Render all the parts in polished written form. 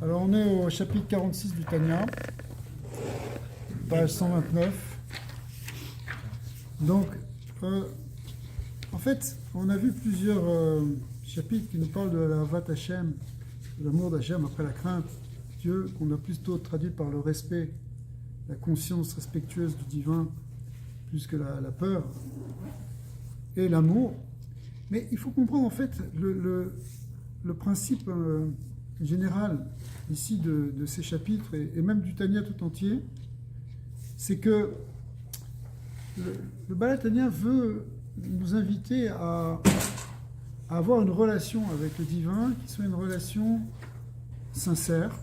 Alors on est au chapitre 46 du Tanya, page 129. Donc, en fait, on a vu plusieurs chapitres qui nous parlent de la Havat Hashem, de l'amour d'Hashem après la crainte de Dieu, qu'on a plutôt traduit par le respect, la conscience respectueuse du divin, plus que la peur, et l'amour. Mais il faut comprendre en fait le principe général ici de ces chapitres et même du Tanya tout entier, c'est que le Baal HaTanya veut nous inviter à avoir une relation avec le divin qui soit une relation sincère,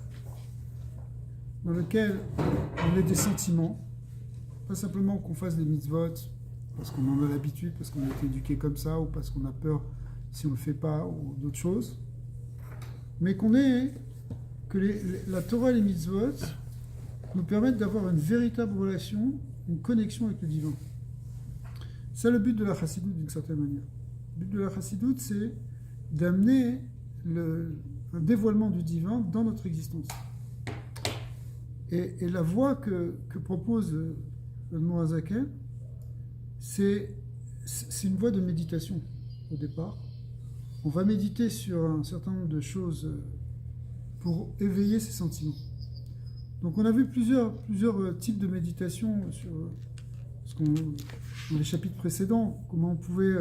dans laquelle on ait des sentiments, pas simplement qu'on fasse des mitzvot parce qu'on en a l'habitude, parce qu'on a été éduqué comme ça, ou parce qu'on a peur si on ne le fait pas, ou d'autres choses, mais que la Torah et les mitzvot nous permettent d'avoir une véritable relation, une connexion avec le divin. C'est le but de la chassidoute d'une certaine manière. Le but de la chassidoute, c'est d'amener un dévoilement du divin dans notre existence. Et la voie que propose le Mourazaken, c'est une voie de méditation au départ. On va méditer sur un certain nombre de choses pour éveiller ses sentiments. Donc on a vu plusieurs types de méditation dans les chapitres précédents, comment on pouvait,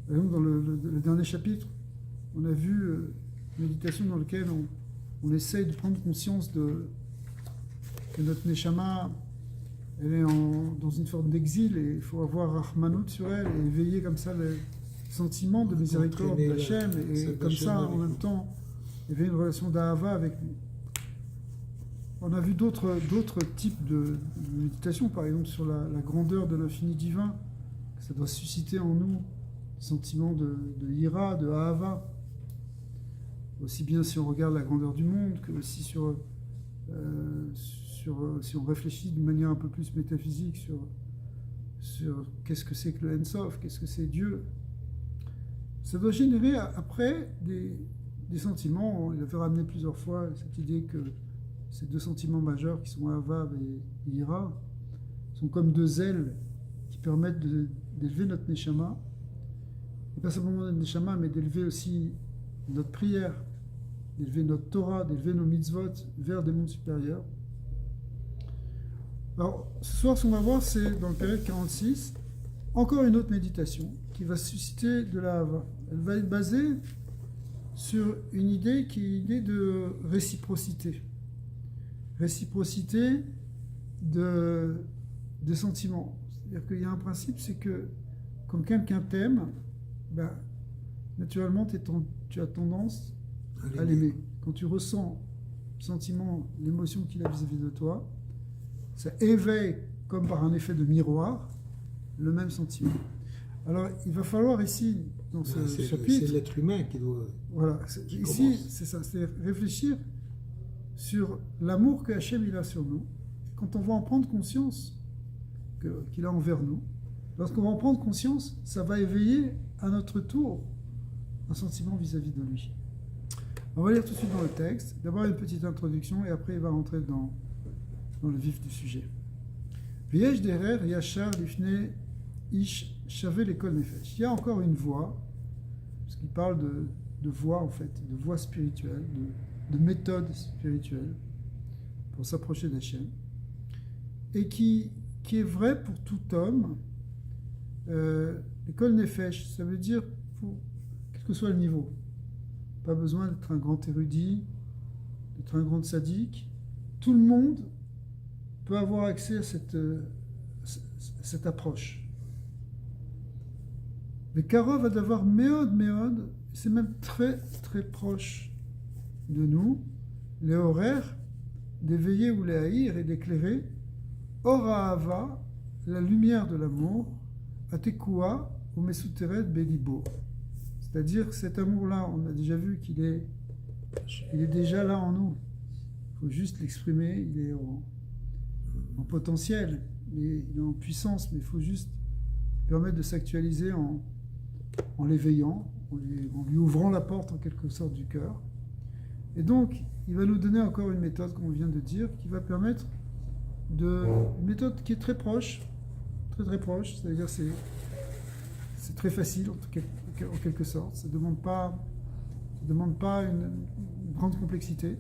par exemple dans le dernier chapitre, on a vu une méditation dans laquelle on essaye de prendre conscience que notre Neshama, elle est dans une forme d'exil et il faut avoir Rahmanout sur elle et éveiller comme ça le sentiment de miséricorde d'Hachem et comme ça en même temps éveiller une relation d'Ahava avec lui. On a vu d'autres types de méditation, par exemple sur la grandeur de l'infini divin, que ça doit susciter en nous des sentiments de ira, de Ahava, aussi bien si on regarde la grandeur du monde que aussi si on réfléchit d'une manière un peu plus métaphysique sur qu'est-ce que c'est que le Ensof, qu'est-ce que c'est Dieu. Ça doit générer après des sentiments. Il avait ramené plusieurs fois cette idée que ces deux sentiments majeurs qui sont Avav et Ira sont comme deux ailes qui permettent d'élever notre Neshama, et pas simplement notre Neshama, mais d'élever aussi notre prière, d'élever notre Torah, d'élever nos mitzvot vers des mondes supérieurs. Alors, ce soir, ce qu'on va voir, c'est dans le période 46, encore une autre méditation qui va susciter de la Hava. Elle va être basée sur une idée qui est l'idée de réciprocité. Réciprocité de sentiments. C'est-à-dire qu'il y a un principe, c'est que quand quelqu'un t'aime, naturellement, tu as tendance à l'aimer. Quand tu ressens le sentiment, l'émotion qu'il a vis-à-vis de toi, ça éveille, comme par un effet de miroir, le même sentiment. Alors, il va falloir ici, dans ce chapitre... C'est l'être humain qui doit... Voilà, ici, c'est ça, c'est réfléchir sur l'amour que Hachem il a sur nous. Quand on va en prendre conscience qu'il a envers nous, lorsqu'on va en prendre conscience, ça va éveiller à notre tour un sentiment vis-à-vis de lui. On va lire tout de suite dans le texte. D'abord une petite introduction et après il va rentrer dans le vif du sujet. Viesh derer yachar lifne ish shavé l'école nefesh. Il y a encore une voie, parce qu'il parle de voie en fait, de voie spirituelle, de méthode spirituelle pour s'approcher d'Hachem, et qui est vrai pour tout homme. L'école nefesh, ça veut dire quel que soit le niveau. Pas besoin d'être un grand érudit, d'être un grand sadique. Tout le monde peut avoir accès à cette approche. Mais Karov va d'avoir méod, c'est même très très proche de nous, les horaires d'éveiller ou les haïr et d'éclairer, Orahava, la lumière de l'amour, Atekua ou Mesuteret Belibo. C'est-à-dire que cet amour-là, on a déjà vu qu'il est déjà là en nous. Il faut juste l'exprimer, il est en potentiel, il est en puissance, mais il faut juste permettre de s'actualiser en l'éveillant, en lui ouvrant la porte en quelque sorte du cœur. Et donc, il va nous donner encore une méthode, comme on vient de dire, qui va permettre une méthode qui est très proche, très proche, c'est-à-dire c'est très facile en quelque sorte, ça ne demande pas une grande complexité,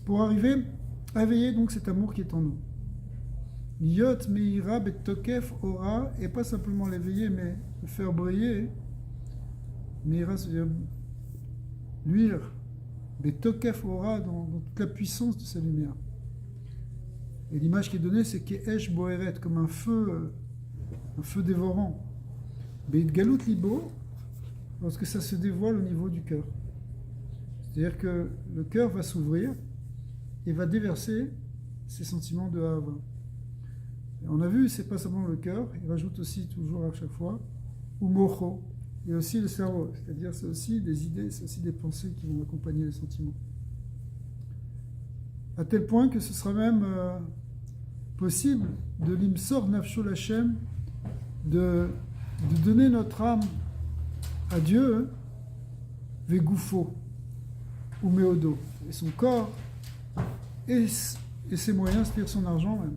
pour arriver à éveiller donc cet amour qui est en nous. Yot meira betokef ora, et pas simplement l'éveiller, mais le faire briller. Meira, c'est-à-dire luire, betokef ora, dans toute la puissance de sa lumière. Et l'image qui est donnée, c'est Ke'esh boeret, comme un feu dévorant. Beit galut libo, lorsque ça se dévoile au niveau du cœur. C'est-à-dire que le cœur va s'ouvrir et va déverser ses sentiments de Hava. On a vu, c'est pas seulement le cœur, il rajoute aussi toujours à chaque fois, ou mocho, et aussi le cerveau, c'est-à-dire c'est aussi des idées, c'est aussi des pensées qui vont accompagner les sentiments. À tel point que ce sera même possible de l'imsor nafsho lachem, de donner notre âme à Dieu, vegoufo, ou meodo, et son corps, et ses moyens, c'est-à-dire son argent même.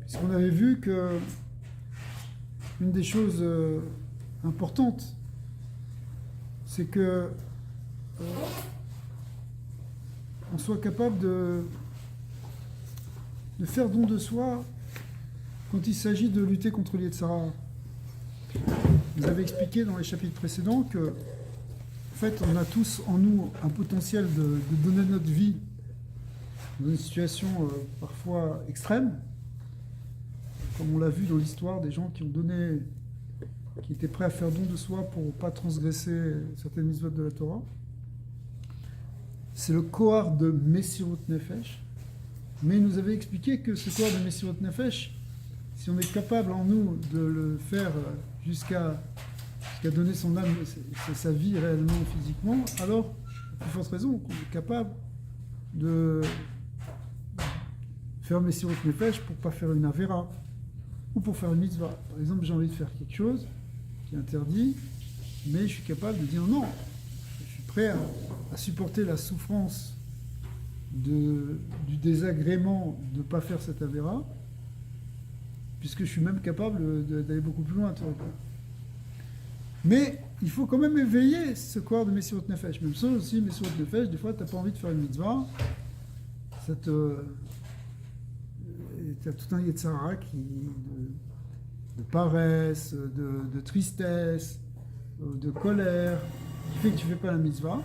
Puisqu'on avait vu que une des choses importantes, c'est que on soit capable de faire don de soi quand il s'agit de lutter contre l'Yetzara. Vous avez expliqué dans les chapitres précédents que, en fait, on a tous en nous un potentiel de donner notre vie dans une situation parfois extrême, comme on l'a vu dans l'histoire des gens qui étaient prêts à faire don de soi pour ne pas transgresser certaines mitzvot de la Torah. C'est le kohar de Messirut Nefesh. Mais il nous avait expliqué que ce kohar de Messirut Nefesh, si on est capable en nous de le faire jusqu'à donner son âme, sa vie réellement, physiquement, alors, à plus forte raison, qu'on est capable de faire Messirut Nefesh pour ne pas faire une Avera ou pour faire une mitzvah. Par exemple, j'ai envie de faire quelque chose qui est interdit, mais je suis capable de dire non. Je suis prêt à supporter la souffrance du désagrément de ne pas faire cette Avera, puisque je suis même capable d'aller beaucoup plus loin. Mais il faut quand même éveiller ce corps de Messirut Nefesh. Même ça aussi, Messirut Nefesh, des fois, tu n'as pas envie de faire une mitzvah. Tu as tout un Yetzara de paresse, de tristesse, de colère, qui fait que tu ne fais pas la mitzvah.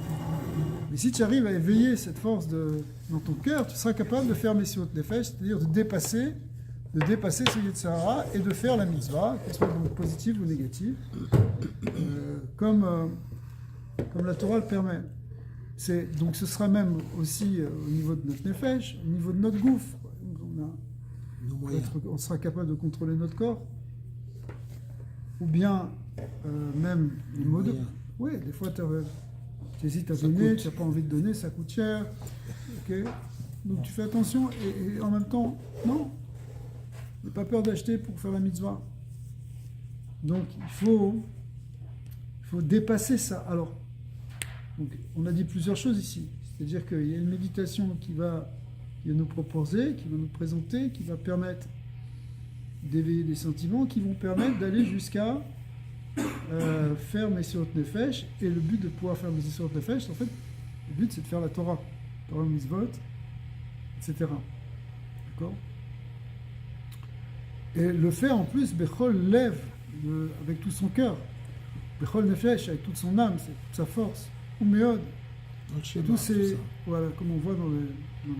Mais si tu arrives à éveiller cette force dans ton cœur, tu seras capable de faire Messirut Nefesh, c'est-à-dire de dépasser ce Yetzara et de faire la mitzvah, qu'elle soit donc positive ou négative, comme la Torah le permet. Donc ce sera même aussi au niveau de notre Nefesh, au niveau de notre gouffre. On sera capable de contrôler notre corps, ou bien même les mots de... Oui, des fois tu hésites à donner, tu n'as pas envie de donner, ça coûte cher. Okay. Donc tu fais attention et en même temps, non, n'aie pas peur d'acheter pour faire la mitzvah. Donc il faut dépasser ça. Alors, donc, on a dit plusieurs choses ici. C'est-à-dire qu'il y a une méditation qui va nous proposer, qui va nous présenter, qui va permettre d'éveiller des sentiments, qui vont permettre d'aller jusqu'à faire Messirut Nefesh. Et le but de pouvoir faire Messirut Nefesh, en fait, le but c'est de faire la Torah, Torah Mitzvot, etc. D'accord ? Et le faire en plus, Bechol lève avec tout son cœur, Bechol Nefesh avec toute son âme, toute sa force, ou Meod. Et tous ces, voilà, comme on voit dans le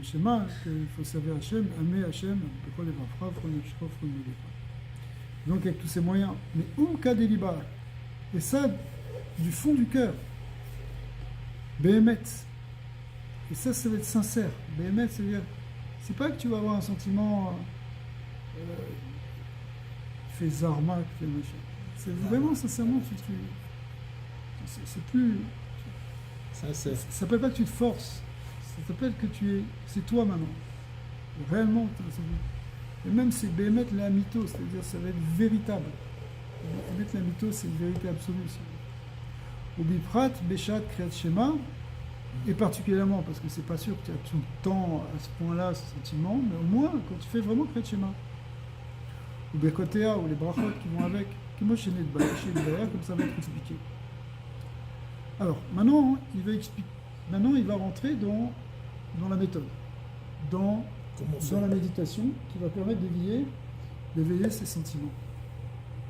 schéma, qu'il faut servir Hachem, aimer Hachem, Bechol Evafra, Frol Nefshro, Frol Medefa. Donc avec tous ces moyens, mais Umka Deliba, et ça du fond du cœur, Behemet, et ça va être sincère. Behemet, c'est-à-dire, c'est pas que tu vas avoir un sentiment fait zarma, fait machin. C'est vraiment sincèrement, c'est plus. Ça s'appelle pas que tu te forces, ça s'appelle que c'est toi maintenant. Réellement, et même c'est Behemet la mytho, c'est-à-dire ça va être véritable. Behemet la mytho, c'est une vérité absolue. Ubiprat, Beshat, Kriyat Shema, et particulièrement parce que c'est pas sûr que tu as tout le temps à ce point-là ce sentiment, mais au moins quand tu fais vraiment Kriyat Shema, ou Bekotea, ou les brachot qui vont avec, comme ça va être expliqué. Alors, maintenant, il va rentrer dans la méthode, dans la méditation, qui va permettre d'éveiller ses sentiments.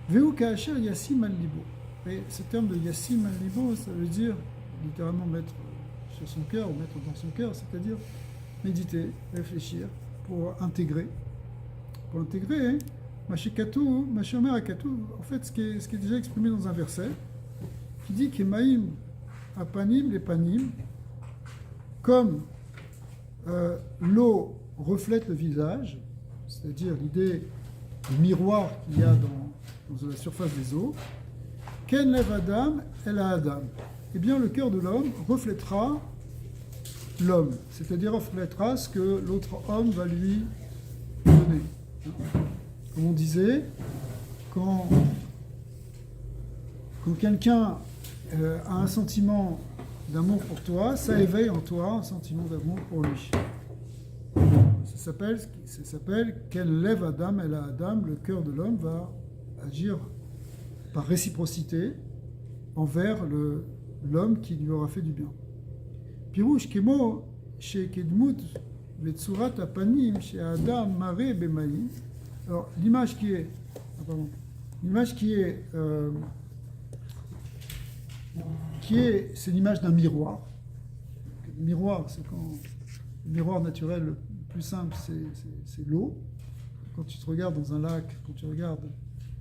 Veu ka'asher yassim al libo. Et ce terme de yassim al libo, ça veut dire littéralement mettre sur son cœur, ou mettre dans son cœur, c'est-à-dire méditer, réfléchir, pour intégrer. Pour intégrer, Mashomer Akatou, en fait, ce qui est déjà exprimé dans un verset, qui dit qu'Emaïm apanim les panim, comme l'eau reflète le visage, c'est-à-dire l'idée du miroir qu'il y a dans la surface des eaux, Ken lev Adam el Adam. Eh bien, le cœur de l'homme reflètera l'homme, c'est-à-dire reflètera ce que l'autre homme va lui donner. Comme on disait, quand quelqu'un a un sentiment d'amour pour toi, ça éveille en toi un sentiment d'amour pour lui. Ça s'appelle Quel lève Adam et la Adam, le cœur de l'homme va agir par réciprocité envers l'homme qui lui aura fait du bien. Pirouche Kemo, chez Kedmut, Vetsurat Apanim, chez Adam, Mare, Bemaï. Alors, l'image qui est. C'est l'image d'un miroir. Le miroir, c'est quand. Le miroir naturel le plus simple, c'est l'eau. Quand tu te regardes dans un lac, quand tu regardes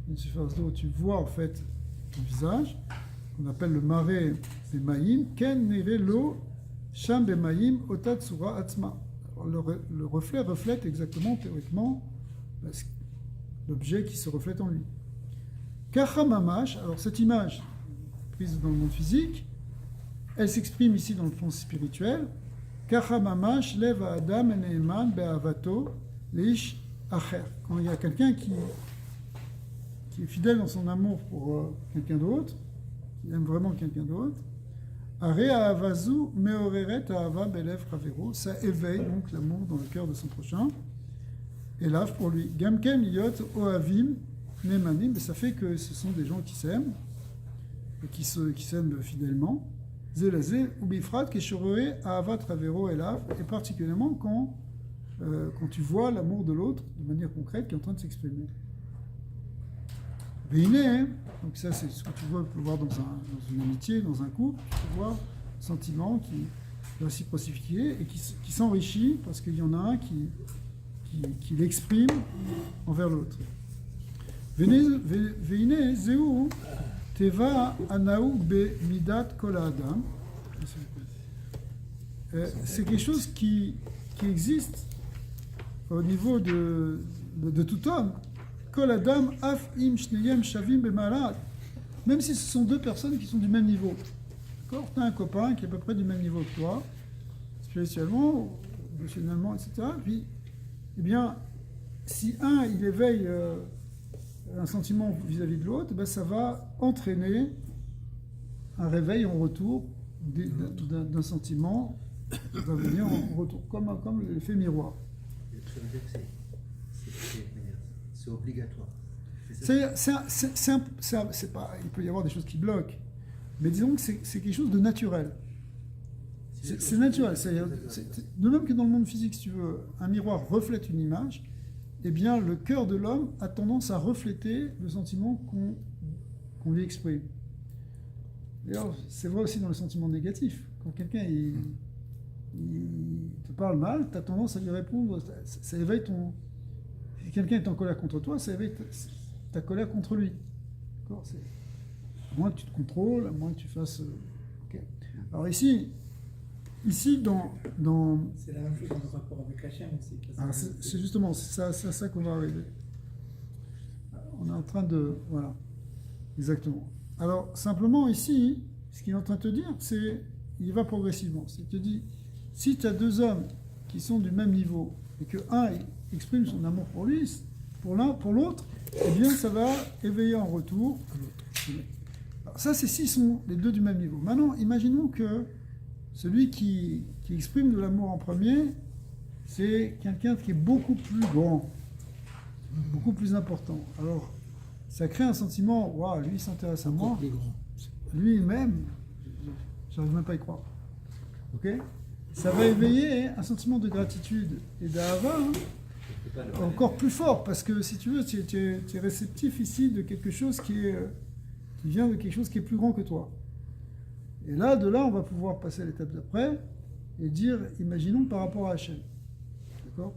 une surface d'eau, tu vois en fait ton visage, qu'on appelle le maré bemaïm. Ken neve l'eau, sham bemaïm, otat sura atzma. Le reflet reflète exactement, théoriquement, l'objet qui se reflète en lui. Kacha mamash, alors cette image prise dans le monde physique, elle s'exprime ici dans le plan spirituel. Kacha mamash leva adam eneiman be'avato leish acher. Quand il y a quelqu'un qui est fidèle dans son amour pour quelqu'un d'autre, qui aime vraiment quelqu'un d'autre, are ahavazu meoreret ahava belev ravero, ça éveille donc l'amour dans le cœur de son prochain. Et là, pour lui, Gamken Yot Oavim Nemanim, ça fait que ce sont des gens qui s'aiment, et qui s'aiment fidèlement. Zelazé ou Bifrat Keshoroe Ahavat Ravero Elav, et particulièrement quand tu vois l'amour de l'autre de manière concrète qui est en train de s'exprimer. Veine, donc ça c'est ce que tu peux voir dans une amitié, dans un couple, tu vois un sentiment qui est réciprocité et qui s'enrichit parce qu'il y en a un qui l'exprime envers l'autre. Veine zeu teva anaoug be midat kol adam. C'est quelque chose qui existe au niveau de tout homme. Kol adam af im shneyem shavim bemalad. Même si ce sont deux personnes qui sont du même niveau. D'accord ? Tu as un copain qui est à peu près du même niveau que toi, spirituellement, émotionnellement, etc. Puis eh bien, si il éveille un sentiment vis-à-vis de l'autre, ben, ça va entraîner un réveil en retour d'un sentiment qui va venir en retour, comme l'effet miroir. C'est obligatoire. C'est pas, il peut y avoir des choses qui bloquent, mais disons que c'est quelque chose de naturel. C'est naturel. De même que dans le monde physique, si tu veux, un miroir reflète une image, eh bien, le cœur de l'homme a tendance à refléter le sentiment qu'on lui exprime. D'ailleurs, c'est vrai aussi dans le sentiment négatif. Quand quelqu'un il te parle mal, tu as tendance à lui répondre, ça éveille ton... Si quelqu'un est en colère contre toi, ça éveille ta colère contre lui. D'accord ? À moins que tu te contrôles, à moins que tu fasses... Okay. Alors ici, dans... C'est la même chose dans le rapport avec Hachem aussi. C'est justement, c'est à ça qu'on va arriver. On est en train de... Voilà. Exactement. Alors, simplement ici, ce qu'il est en train de te dire, c'est... Il va progressivement. Il te dit, si tu as deux hommes qui sont du même niveau, et que un exprime son amour pour lui, pour l'un, pour l'autre, eh bien, ça va éveiller en retour l'autre. Alors, ça, c'est s'ils sont les deux du même niveau. Maintenant, imaginons que celui qui exprime de l'amour en premier, c'est quelqu'un qui est beaucoup plus grand, beaucoup plus important. Alors, ça crée un sentiment, waouh, lui il s'intéresse à moi, lui-même, j'arrive même pas à y croire. Ok? Ça va éveiller un sentiment de gratitude et d'ahava encore plus fort, parce que si tu veux, tu es réceptif ici de quelque chose qui vient de quelque chose qui est plus grand que toi. Et là, de là, on va pouvoir passer à l'étape d'après et dire, imaginons par rapport à Hachem. D'accord?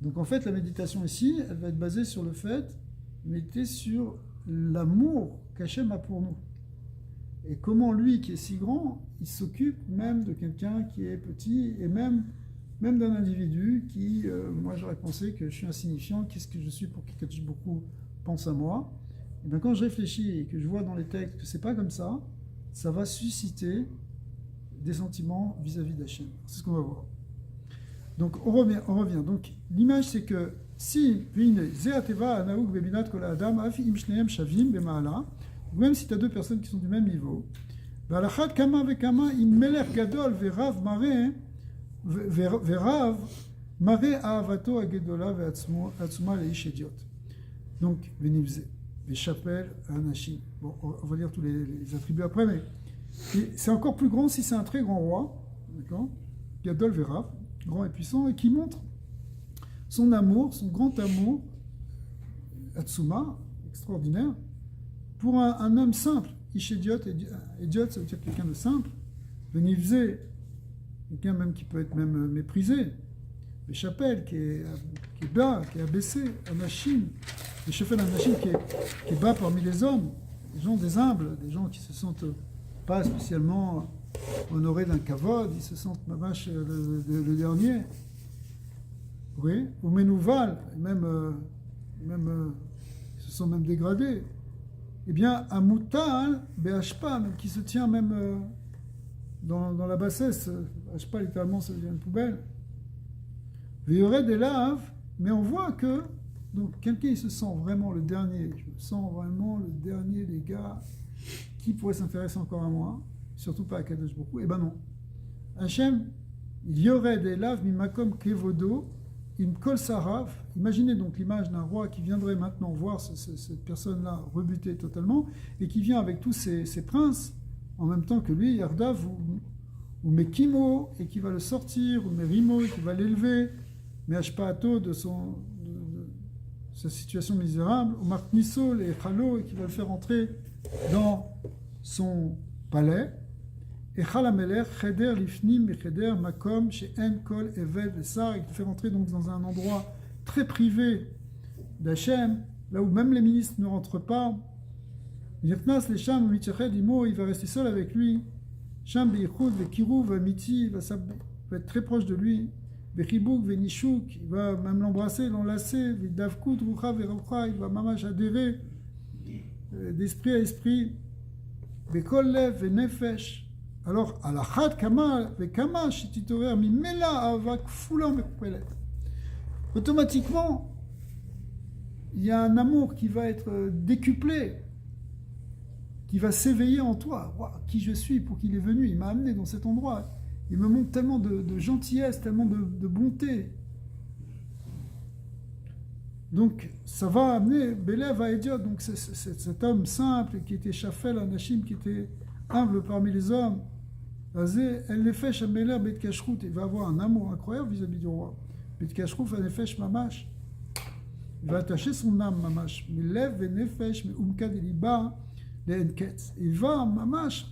Donc en fait, la méditation ici, elle va être basée sur le fait de méditer sur l'amour qu'Hachem a pour nous. Et comment lui, qui est si grand, il s'occupe même de quelqu'un qui est petit, et même d'un individu qui, moi j'aurais pensé que je suis insignifiant, qu'est-ce que je suis pour que beaucoup pense à moi. Et bien quand je réfléchis et que je vois dans les textes que c'est pas comme ça, ça va susciter des sentiments vis-à-vis d'Hachem. C'est ce qu'on va voir. Donc on revient. Donc l'image c'est que si même si tu as deux personnes qui sont du même niveau, donc bon, on va lire tous les attributs après, mais c'est encore plus grand si c'est un très grand roi, d'accord, Gadol Verav, grand et puissant, et qui montre son amour, son grand amour, Atsuma, extraordinaire, pour un homme simple. Ishédiot, idiot, ça veut dire quelqu'un de simple. Venivzé, quelqu'un même qui peut être même méprisé. Les chapelles, qui est bas, qui est abaissé. Anachim, les chefs d'Anachim qui est bas parmi les hommes. Des gens des humbles, des gens qui se sentent pas spécialement honorés d'un kavod, ils se sentent mamash le dernier. Oui, ou Menouval, même ils se sont même dégradés. Eh bien, un moutal, Béhashpa, qui se tient même dans la bassesse, Béhashpa littéralement ça devient une poubelle. Il y aurait des laves, mais on voit que donc quelqu'un il se sent vraiment le dernier, je me sens vraiment le dernier des gars, qui pourrait s'intéresser encore à moi, surtout pas à Kadosh Baruch Hu. Eh ben non. Hachem, il y aurait des laves, mimakom kevodo, im kol sarav. Imaginez donc l'image d'un roi qui viendrait maintenant voir cette personne-là rebutée totalement, et qui vient avec tous ses princes, en même temps que lui, Yardav, ou Mekimo, et qui va le sortir, ou Merimo, et qui va l'élever, Mehashpaato de sa situation misérable, ou Markniso, et Chalo, et qui va le faire entrer dans son palais, et Chalameler, Cheder, Lifnim, et Cheder, Makom, chez En, Kol, Eved, et Sar, et qui le fait entrer donc dans un endroit très privé d'Hachem, là où même les ministres ne rentrent pas. Yirtnas, les Sham, Mitchached, Imo, il va rester seul avec lui. Sham, Beichud, Vekiruv, Miti, va être très proche de lui. Bechibouk, Venishuk, il va même l'embrasser, l'enlacer. Vidavkut, Rucha, Verocha, il va mamash adhérer d'esprit à esprit. Bekol Lev, Venefesh. Alors, Alachat, Kama, Vekama, Shititorer, Mimela, Avak, Foulam, Mekpelet. Automatiquement, il y a un amour qui va être décuplé, qui va s'éveiller en toi. Wow, qui je suis, pour qu'il est venu, il m'a amené dans cet endroit. Il me montre tellement de gentillesse, tellement de bonté. Donc, ça va amener Belev à Ediot, donc cet homme simple qui était Shafel, Anachim, qui était humble parmi les hommes. Elle les fait Shameler, Bet Kashrut, il va avoir un amour incroyable vis-à-vis du roi. Bet Kashrut, Nefesh Mamash. Il va attacher son âme, Mamash. Mais lève Nefesh, mais Umka Deliba, les Enketz. Il va, Mamash,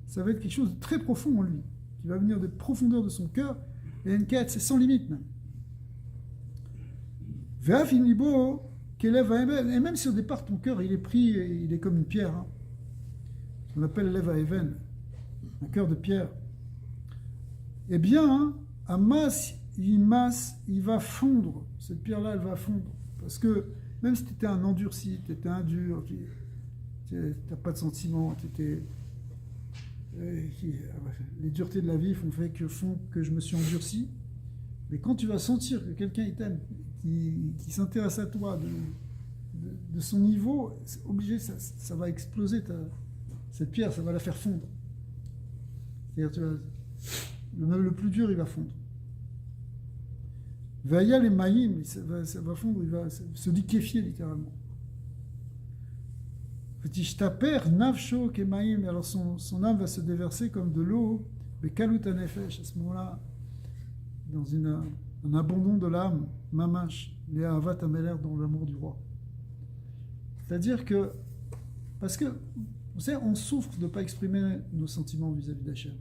ça va être quelque chose de très profond en lui, qui va venir des profondeurs de son cœur. Les Enketz, c'est sans limite même. Ve'afim libo, Kelev Haeven. Et même si au départ ton cœur il est pris, il est comme une pierre, hein. On appelle Lev Haeven, un cœur de pierre. Eh bien, Amas, il va fondre. Cette pierre-là, elle va fondre. Parce que même si tu étais un endurci, tu étais un dur, tu n'as pas de sentiments, les duretés de la vie font que je me suis endurci. Mais quand tu vas sentir que quelqu'un il t'aime, qui s'intéresse à toi de son niveau, c'est obligé, ça va exploser cette pierre, ça va la faire fondre. C'est-à-dire, le plus dur, il va fondre. Vaya les maïm, ça va fondre, il va se liquéfier littéralement. Petishtaper navsho kemaim, alors son âme va se déverser comme de l'eau, mais kalut anefesh, à ce moment-là, dans un abandon de l'âme, mamash, les avat ameler, dans l'amour du roi. C'est-à-dire que, parce que, vous savez, on souffre de ne pas exprimer nos sentiments vis-à-vis d'Hachem.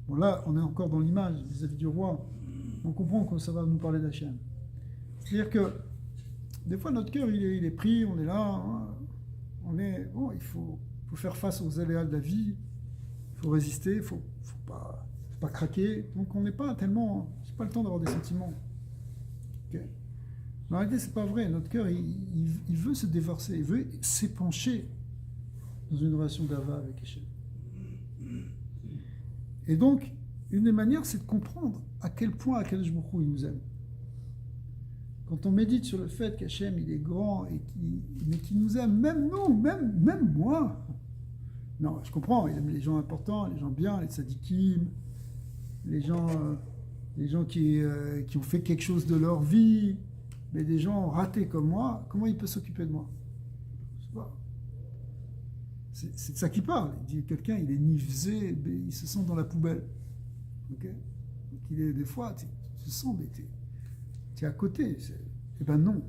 Bon, là, on est encore dans l'image vis-à-vis du roi. On comprend que ça va nous parler d'Hachem. C'est-à-dire que, des fois, notre cœur, il est pris, on est là, hein, il faut faire face aux aléas de la vie, il faut résister, il ne faut pas craquer. Donc, on n'est pas tellement, c'est pas le temps d'avoir des sentiments. Okay. Mais en réalité, c'est pas vrai. Notre cœur, il veut se déverser, il veut s'épancher dans une relation d'Ava avec Hachem. Et donc, une des manières, c'est de comprendre à quel point Akadosh Baruch Hu, il nous aime. Quand on médite sur le fait qu'Hachem, il est grand, mais qu'il nous aime, même nous, même moi. Non, je comprends, il aime les gens importants, les gens bien, les tzadikim, les gens qui ont fait quelque chose de leur vie, mais des gens ratés comme moi, comment il peut s'occuper de moi? Je sais pas. C'est de ça qu'il parle. Il dit quelqu'un, il est nifzé, il se sent dans la poubelle. Ok? Donc des fois, tu te sens, mais tu es à côté. Eh ben non.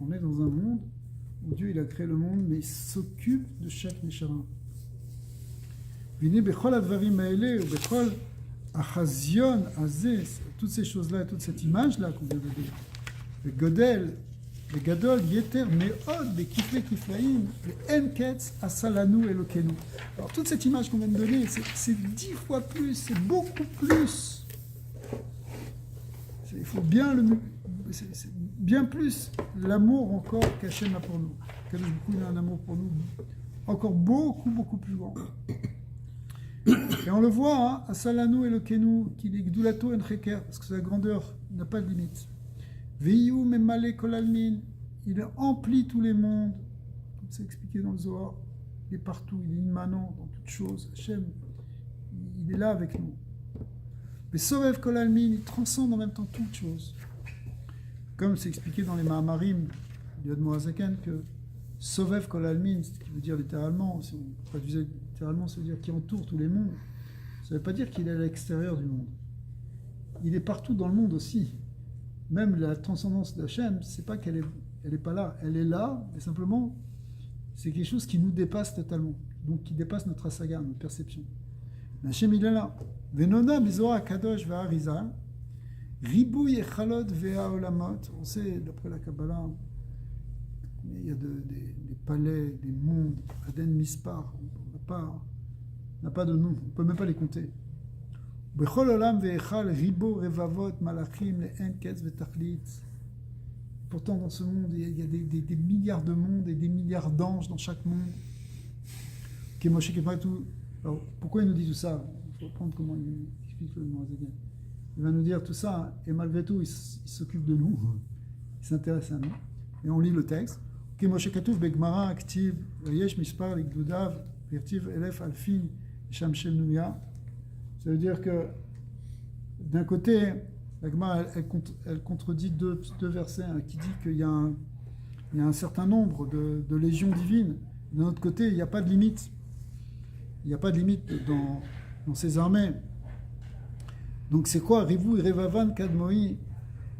On est dans un monde où Dieu il a créé le monde, mais il s'occupe de chaque Neshama. Toutes ces choses-là, toute cette image-là qu'on vient de dire. Le Godel, le Gadol, Yeter, Meod, les Kifle Kiflaim, les Enketz, Asalanu, Elokenu. Alors, toute cette image qu'on vient de donner, c'est 10 fois plus, c'est beaucoup plus. Il faut bien c'est bien plus l'amour encore qu'Hachem a pour nous. Qu'Hachem a un amour pour nous encore beaucoup, beaucoup plus grand. Et on le voit, hein, Asalanu, Elokenu, qui est Gdulato en Cheker, parce que sa grandeur n'a pas de limite. Veyu memale kolalmin, il emplit tous les mondes, comme c'est expliqué dans le Zohar, il est partout, il est immanent dans toutes choses. Hachem, il est là avec nous. Mais Sovev kolalmin, il transcende en même temps toutes choses. Comme c'est expliqué dans les Mahamarim du Admor Hazaken, que Sovev kolalmin, ce qui veut dire littéralement, si on traduisait littéralement, ça veut dire qu'il entoure tous les mondes. Ça ne veut pas dire qu'il est à l'extérieur du monde. Il est partout dans le monde aussi. Même la transcendance d'Hachem, c'est pas qu'elle est pas là, elle est là, mais simplement, c'est quelque chose qui nous dépasse totalement, donc qui dépasse notre asaga, notre perception. Hachem, il est là. Venona mizora kadosh ve'arizal, ribouy echalot ve'aolamot. On sait, d'après la Kabbalah, il y a des palais, des mondes, Aden Mispar, on n'a pas de nom, on ne peut même pas les compter. Pourtant, dans ce monde, il y a des milliards de mondes et des milliards d'anges dans chaque monde. Alors, pourquoi il nous dit tout ça? Il faut reprendre comment il explique le Moazégan. Il va nous dire tout ça, et malgré tout, il s'occupe de nous, il s'intéresse à nous. Et on lit le texte. Ça veut dire que d'un côté, la Gemara, elle contredit deux versets, hein, qui dit qu'il y a un certain nombre de légions divines. D'un autre côté, il n'y a pas de limite. Il n'y a pas de limite dans ces armées. Donc c'est quoi? Rivou, Revavan, Kadmoi,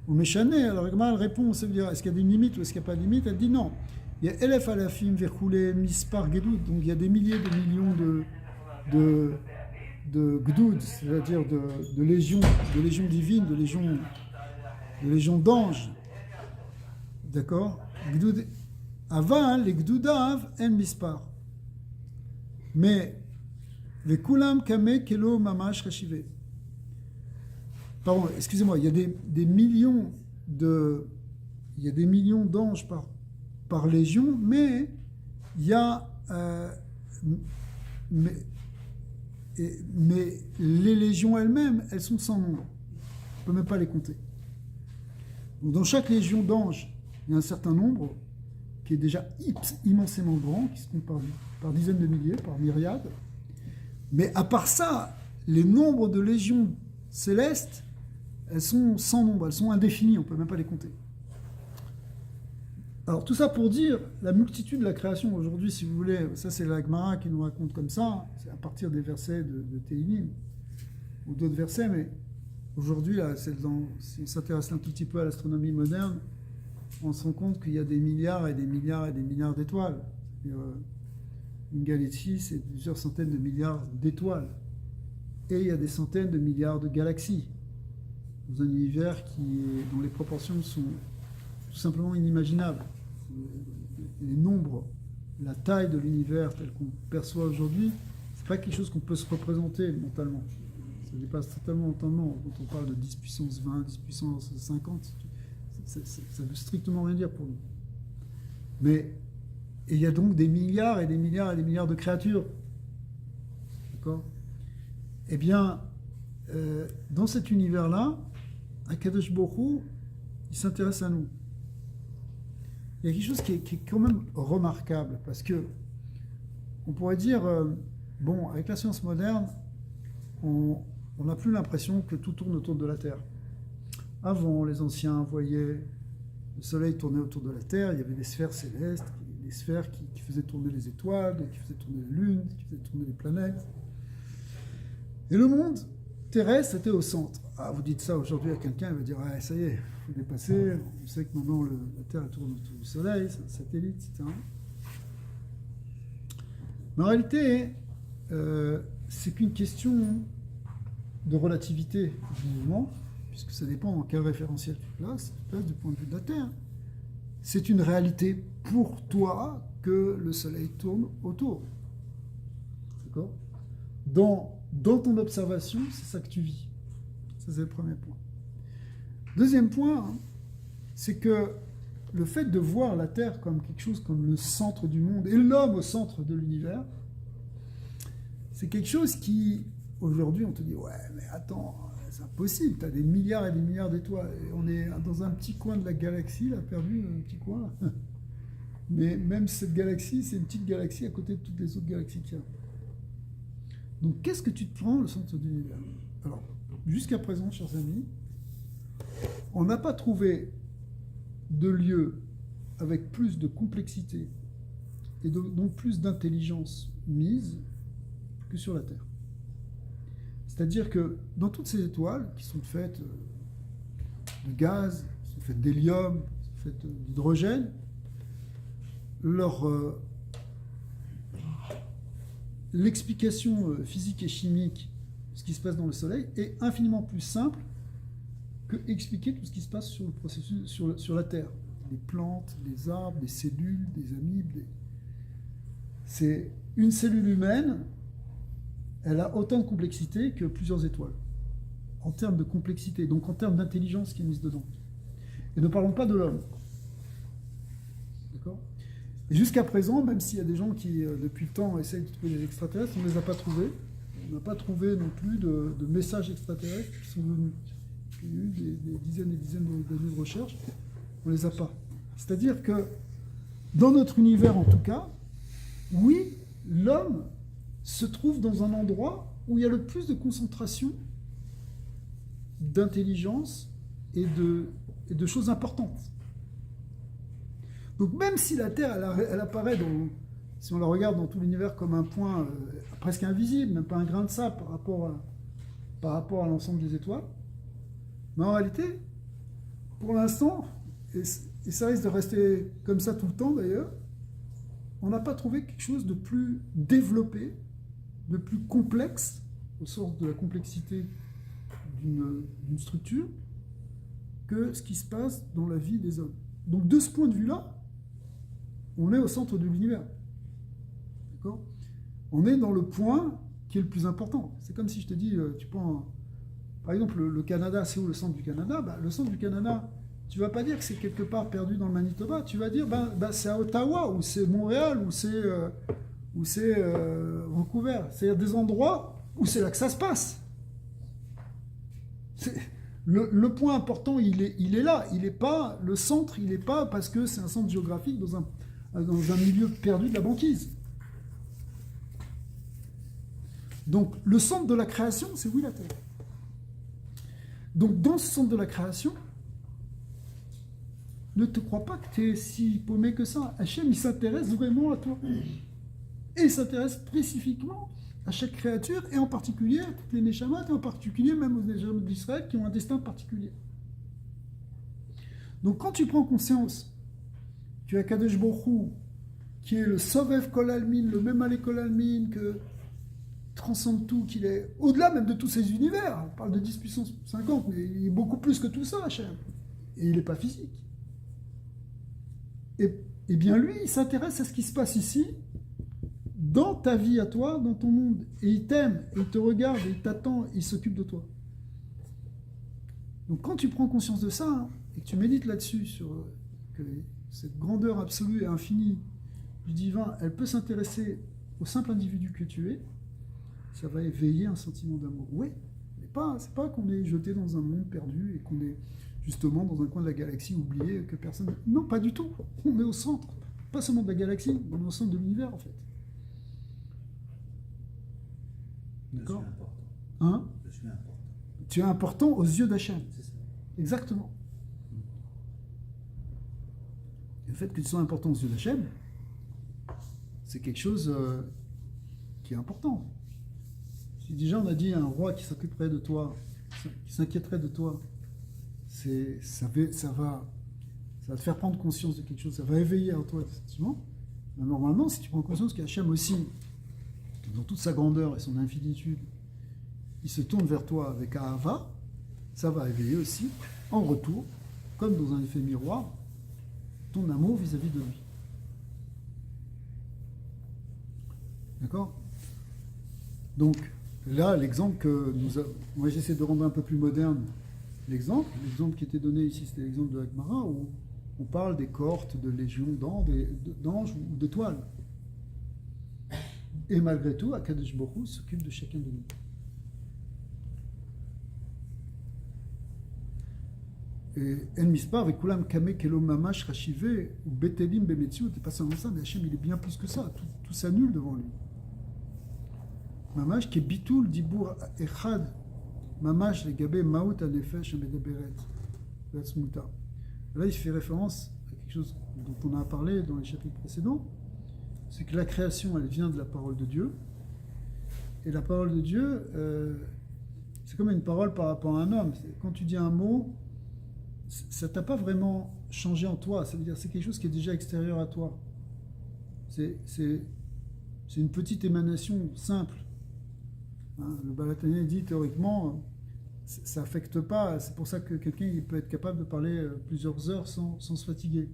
ou Meshane? Alors la Gemara, elle répond, ça veut dire, est-ce qu'il y a des limites ou est-ce qu'il n'y a pas de limite? Elle dit non. Il y a Elef Alafim, Verkoulé, Mispar, Gedoud, donc il y a des milliers de millions de gdoud, c'est-à-dire de légions divines, de légions d'anges. D'accord? Gdoud, avant, les gdoudav en mispar. Mais, les kulam kame kelo mamash rashive. Pardon, excusez-moi, il y a des millions d'anges par légion, mais il y a mais les légions elles-mêmes, elles sont sans nombre. On ne peut même pas les compter. Donc dans chaque légion d'anges, il y a un certain nombre qui est déjà immensément grand, qui se compte par dizaines de milliers, par myriades. Mais à part ça, les nombres de légions célestes, elles sont sans nombre, elles sont indéfinies, on ne peut même pas les compter. Alors tout ça pour dire la multitude de la création aujourd'hui, si vous voulez, ça c'est la Gemara qui nous raconte comme ça, c'est à partir des versets de Tehillim ou d'autres versets, mais aujourd'hui, là, si on s'intéresse un tout petit peu à l'astronomie moderne, on se rend compte qu'il y a des milliards et des milliards et des milliards d'étoiles. Une galaxie, c'est plusieurs centaines de milliards d'étoiles. Et il y a des centaines de milliards de galaxies dans un univers dont les proportions sont tout simplement inimaginables. Les nombres, la taille de l'univers tel qu'on le perçoit aujourd'hui, c'est pas quelque chose qu'on peut se représenter mentalement. Ça dépasse totalement l'entendement. Quand on parle de 10 puissance 20, 10 puissance 50, ça veut strictement rien dire pour nous. Mais il y a donc des milliards et des milliards et des milliards de créatures. D'accord ? Eh bien, dans cet univers-là, Akadosh Baruch Hu, il s'intéresse à nous. Il y a quelque chose qui est quand même remarquable, parce que on pourrait dire, bon, avec la science moderne, on n'a plus l'impression que tout tourne autour de la Terre. Avant, les anciens voyaient le Soleil tourner autour de la Terre, il y avait des sphères célestes, des sphères qui faisaient tourner les étoiles, qui faisaient tourner la Lune, qui faisaient tourner les planètes. Et le monde terrestre était au centre. Ah, vous dites ça aujourd'hui à quelqu'un, il va dire ah, ça y est, il faut dépasser, on sait que maintenant la Terre tourne autour du Soleil, c'est un satellite, etc. Mais en réalité, c'est qu'une question de relativité du mouvement, puisque ça dépend en quel référentiel tu places du point de vue de la Terre. C'est une réalité pour toi que le Soleil tourne autour. D'accord ? Dans ton observation, c'est ça que tu vis. Ça, c'est le premier point. Deuxième point, c'est que le fait de voir la Terre comme quelque chose comme le centre du monde et l'homme au centre de l'univers, c'est quelque chose qui, aujourd'hui, on te dit « Ouais, mais attends, c'est impossible, tu as des milliards et des milliards d'étoiles. Et on est dans un petit coin de la galaxie, là, perdu, un petit coin. Mais même cette galaxie, c'est une petite galaxie à côté de toutes les autres galaxies qu'il y a. Donc, qu'est-ce que tu te prends, le centre de l'univers ? Alors, jusqu'à présent, chers amis, on n'a pas trouvé de lieu avec plus de complexité et donc plus d'intelligence mise que sur la Terre. C'est-à-dire que dans toutes ces étoiles qui sont faites de gaz, qui sont faites d'hélium, qui sont faites d'hydrogène, l'explication physique et chimique de ce qui se passe dans le Soleil est infiniment plus simple que expliquer tout ce qui se passe sur le processus, sur la Terre. Les plantes, les arbres, les cellules, des amibes. C'est une cellule humaine, elle a autant de complexité que plusieurs étoiles, en termes de complexité, donc en termes d'intelligence qui est mise dedans. Et ne parlons pas de l'homme. D'accord ? Et jusqu'à présent, même s'il y a des gens qui, depuis le temps, essayent de trouver des extraterrestres, on ne les a pas trouvés. On n'a pas trouvé non plus de messages extraterrestres qui sont venus. Il y a eu des dizaines et dizaines d'années de recherche. On ne les a pas. C'est-à-dire que, dans notre univers en tout cas, oui, l'homme se trouve dans un endroit où il y a le plus de concentration d'intelligence et de choses importantes. Donc même si la Terre, elle apparaît, si on la regarde dans tout l'univers comme un point presque invisible, même pas un grain de sable par rapport à l'ensemble des étoiles, mais en réalité, pour l'instant, et ça risque de rester comme ça tout le temps d'ailleurs, on n'a pas trouvé quelque chose de plus développé, de plus complexe, au sens de la complexité d'une structure, que ce qui se passe dans la vie des hommes. Donc de ce point de vue-là, on est au centre de l'univers. D'accord ? On est dans le point qui est le plus important. C'est comme si je te dis, tu prends, par exemple, le Canada, c'est où le centre du Canada ? Le centre du Canada, tu ne vas pas dire que c'est quelque part perdu dans le Manitoba, tu vas dire, c'est à Ottawa, ou c'est Montréal, ou c'est Vancouver. C'est-à-dire des endroits où c'est là que ça se passe. Le point important, il est là. Il n'est pas, le centre, il n'est pas parce que c'est un centre géographique dans un milieu perdu de la banquise. Donc, le centre de la création, c'est oui la terre. Donc, dans ce centre de la création, ne te crois pas que tu es si paumé que ça. Hachem, il s'intéresse vraiment à toi. Et il s'intéresse spécifiquement à chaque créature, et en particulier à toutes les Neshamot, et en particulier même aux Neshamot d'Israël qui ont un destin particulier. Donc, quand tu prends conscience, tu as Kadesh Baruch Hu, qui est le Sovev Kol Almin, le Memalé Kol Almin, que transcende tout, qu'il est au-delà même de tous ces univers. On parle de 10 puissance 50, mais il est beaucoup plus que tout ça, Hachem. Et il n'est pas physique. Et bien lui, il s'intéresse à ce qui se passe ici, dans ta vie à toi, dans ton monde. Et il t'aime, et il te regarde, et il t'attend, et il s'occupe de toi. Donc quand tu prends conscience de ça, hein, et que tu médites là-dessus, sur que cette grandeur absolue et infinie du divin, elle peut s'intéresser au simple individu que tu es, ça va éveiller un sentiment d'amour. Oui, c'est pas qu'on est jeté dans un monde perdu et qu'on est justement dans un coin de la galaxie oublié, que personne... Non, pas du tout. On est au centre. Pas seulement de la galaxie, on est au centre de l'univers, en fait. D'accord ? Hein ? Je suis important. Tu es important aux yeux d'Hachem. C'est ça. Exactement. Et le fait que tu sois important aux yeux d'Hachem, c'est quelque chose qui est important. Si déjà on a dit un roi qui s'occuperait de toi, qui s'inquiéterait de toi, ça va te faire prendre conscience de quelque chose, ça va éveiller en toi, effectivement. Mais normalement, si tu prends conscience qu'Hachem aussi, dans toute sa grandeur et son infinitude, il se tourne vers toi avec Ahava, ça va éveiller aussi, en retour, comme dans un effet miroir, ton amour vis-à-vis de lui. D'accord ? Donc, là, l'exemple que moi j'essaie de rendre un peu plus moderne l'exemple qui était donné ici, c'était l'exemple de Agmara, où on parle des cohortes de légions d'anges ou d'étoiles. Et malgré tout, Akadosh Baruch Hu s'occupe de chacun de nous. Et En Mispar, avec Kulam Kame Kelo Mamash Rashive, ou Betelim Bemetziut, et pas seulement ça, mais Hachem il est bien plus que ça, tout s'annule devant lui. Mamash qui est Bitoul Dibour Echad, Mamash Legabe Maout Anefesh Amedeberet, Vatsmuta. Là, il fait référence à quelque chose dont on a parlé dans les chapitres précédents, c'est que la création, elle vient de la parole de Dieu, et la parole de Dieu, c'est comme une parole par rapport à un homme. Quand tu dis un mot, ça t'a pas vraiment changé en toi, ça veut dire c'est quelque chose qui est déjà extérieur à toi. C'est une petite émanation simple. Hein, le Balatania dit théoriquement, ça affecte pas, c'est pour ça que quelqu'un il peut être capable de parler plusieurs heures sans se fatiguer.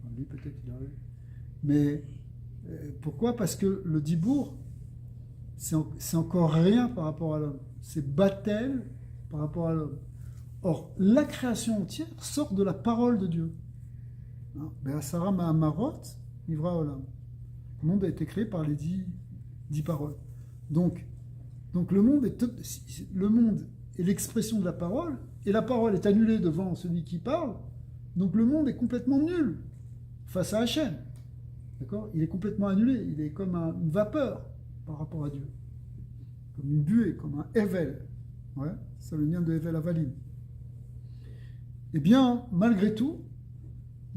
Alors, lui peut-être il arrive. Mais pourquoi ? Parce que le dibour, c'est encore rien par rapport à l'homme. C'est Batel par rapport à l'homme. Or, la création entière sort de la parole de Dieu. Be'asara ma'amarot nivra olam. Le monde a été créé par les 10 paroles. Donc le monde est l'expression de la parole, et la parole est annulée devant celui qui parle, donc le monde est complètement nul face à Hachem. D'accord ? Il est complètement annulé, il est comme une vapeur par rapport à Dieu. Comme une buée, comme un Evel. Ouais, c'est le lien de Evel Avalim. Eh bien, malgré tout,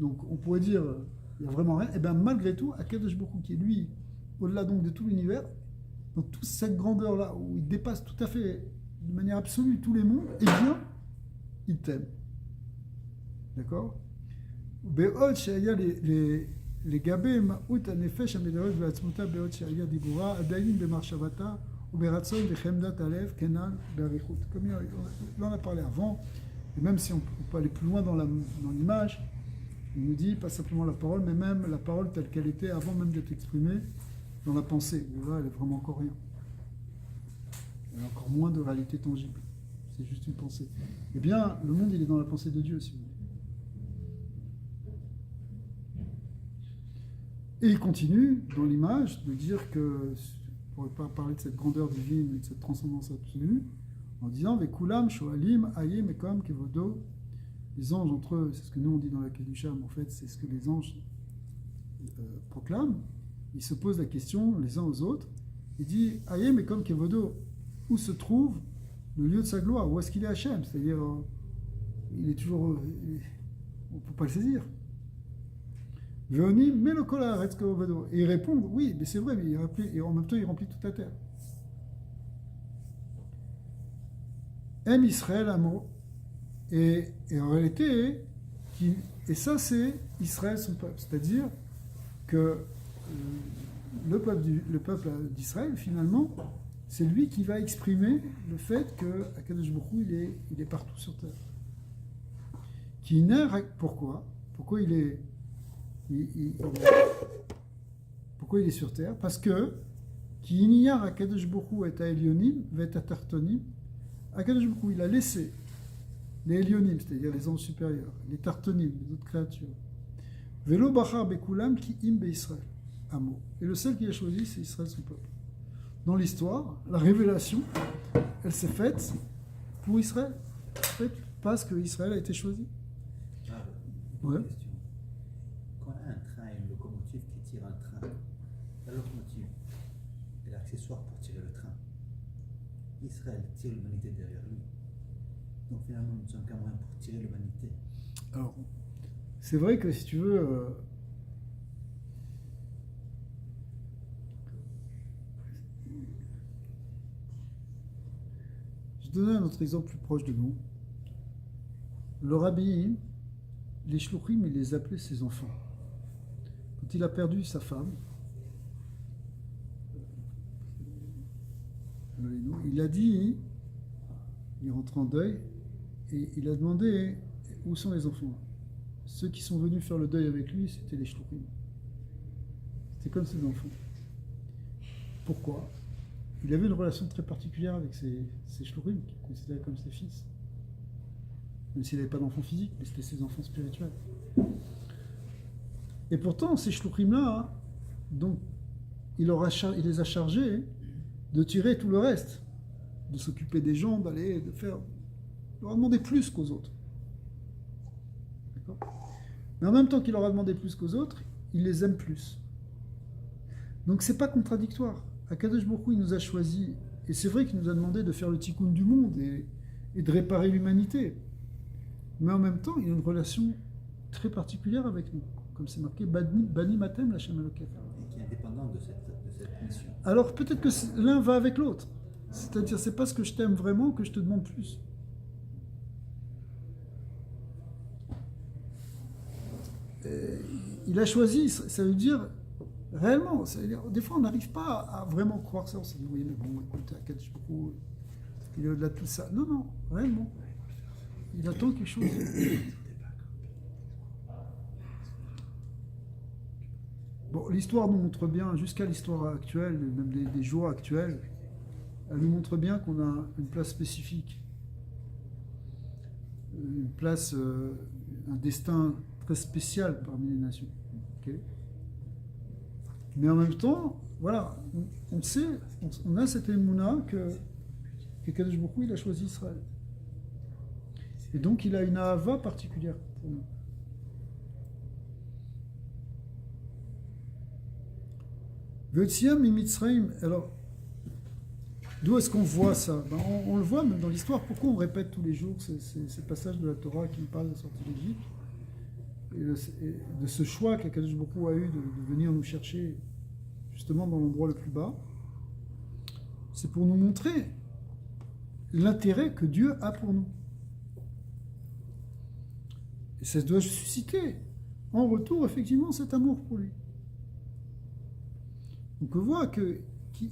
donc on pourrait dire, il n'y a vraiment rien, eh bien malgré tout, Akadosh Baruch Hu, qui est lui, au-delà donc de tout l'univers, dans toute cette grandeur-là, où il dépasse tout à fait, de manière absolue, tous les mondes, eh bien, il t'aime. D'accord ? Be'od she'aya les gabé ma'ut anefesh amederet ve'atzmuta be'od she'aya dibura adayin be'marshavata ou be'ratzon be'chemdat alev kenal be'arichut. Comme il en a parlé avant, et même si on peut aller plus loin dans l'image, il nous dit pas simplement la parole, mais même la parole telle qu'elle était avant même d'être exprimée dans la pensée. Et là, elle est vraiment encore rien. Elle a encore moins de réalité tangible. C'est juste une pensée. Eh bien, le monde, il est dans la pensée de Dieu, si vous voulez. Et il continue, dans l'image, de dire que, on ne pourrait pas parler de cette grandeur divine et de cette transcendance absolue, en disant « Vekulam, shoalim, ayim, ekom, kevodo » les anges entre eux, c'est ce que nous on dit dans la Kedusha, mais en fait c'est ce que les anges proclament. Ils se posent la question les uns aux autres, Il dit Ayem et comme Kevodo, où se trouve le lieu de sa gloire, où est-ce qu'il est Hachem, c'est-à-dire il est toujours, on ne peut pas le saisir. Veonim, mais le kolar, et ils répondent oui, mais c'est vrai, mais et en même temps il remplit toute la terre. M Israël Amo, et en réalité, et ça c'est Israël son peuple, c'est-à-dire que le peuple d'Israël finalement, c'est lui qui va exprimer le fait que Akadosh Baruch Hu, il est partout sur terre. Pourquoi pourquoi il est sur terre? Parce que qui ignore Akadosh Baruch Hu et Elionim, vet Tartonim, Akadosh Baruch Hu, il a laissé les Elionim, c'est-à-dire les anges supérieurs, les Tartonim, les autres créatures. Velo Bachar Bekulam ki im be Israël, Amo. Et le seul qui a choisi, c'est Israël, son peuple. Dans l'histoire, la révélation, elle s'est faite pour Israël, parce que Israël a été choisi. Ouais. Question. Quand on a un train et une locomotive qui tire un train, la locomotive est l'accessoire pour tirer le train. Israël tire l'humanité derrière lui. Donc finalement, nous ne sommes qu'un moyen pour tirer l'humanité. Alors, c'est vrai que si tu veux, je donne un autre exemple plus proche de nous. Le rabbi, les shluchim, il les appelait ses enfants. Quand il a perdu sa femme, il a dit, il rentre en deuil, et il a demandé où sont les enfants. Ceux qui sont venus faire le deuil avec lui, c'était les shluchim. C'était comme ses enfants. Pourquoi? Il avait une relation très particulière avec ses shluchim, qu'il considérait comme ses fils. Même s'il n'avait pas d'enfants physiques, mais c'était ses enfants spirituels. Et pourtant, ces shluchim-là, donc, il les a chargés de tirer tout le reste, de s'occuper des gens, d'aller, de faire... Il leur a demandé plus qu'aux autres. D'accord? Mais en même temps qu'il leur a demandé plus qu'aux autres, il les aime plus. Donc c'est pas contradictoire. Akadosh Baruch Hu, il nous a choisis, et c'est vrai qu'il nous a demandé de faire le tikkun du monde et de réparer l'humanité. Mais en même temps, il y a une relation très particulière avec nous. Comme c'est marqué, Bani Matem Lachem Elokecha. Et qui est indépendante de cette mission. Alors peut-être que l'un va avec l'autre. C'est-à-dire, c'est parce que je t'aime vraiment que je te demande plus. Il a choisi, ça veut dire, réellement, des fois on n'arrive pas à vraiment croire ça. On se dit, oui, mais bon, écoute, Akadosh Baruch Hu, il est au-delà de tout ça. Non, non, réellement. Il attend quelque chose. Bon, l'histoire nous montre bien, jusqu'à l'histoire actuelle, même des jours actuels, elle nous montre bien qu'on a une place spécifique. Une place, un destin très spécial parmi les nations. Okay. Mais en même temps, voilà, on sait, on a cette émouna que Kadosh Baruch Hu, il a choisi Israël. Et donc il a une ahava particulière pour nous. V'yotziam mi-Mitzrayim. Alors, d'où est-ce qu'on voit ça? Ben, on le voit même dans l'histoire. Pourquoi on répète tous les jours ces passages de la Torah qui nous parlent de la sortie d'Égypte et de ce choix qu'Akadosh Baruch Hu a eu de venir nous chercher justement dans l'endroit le plus bas? C'est pour nous montrer l'intérêt que Dieu a pour nous. Et ça doit susciter en retour effectivement cet amour pour lui. Donc on voit que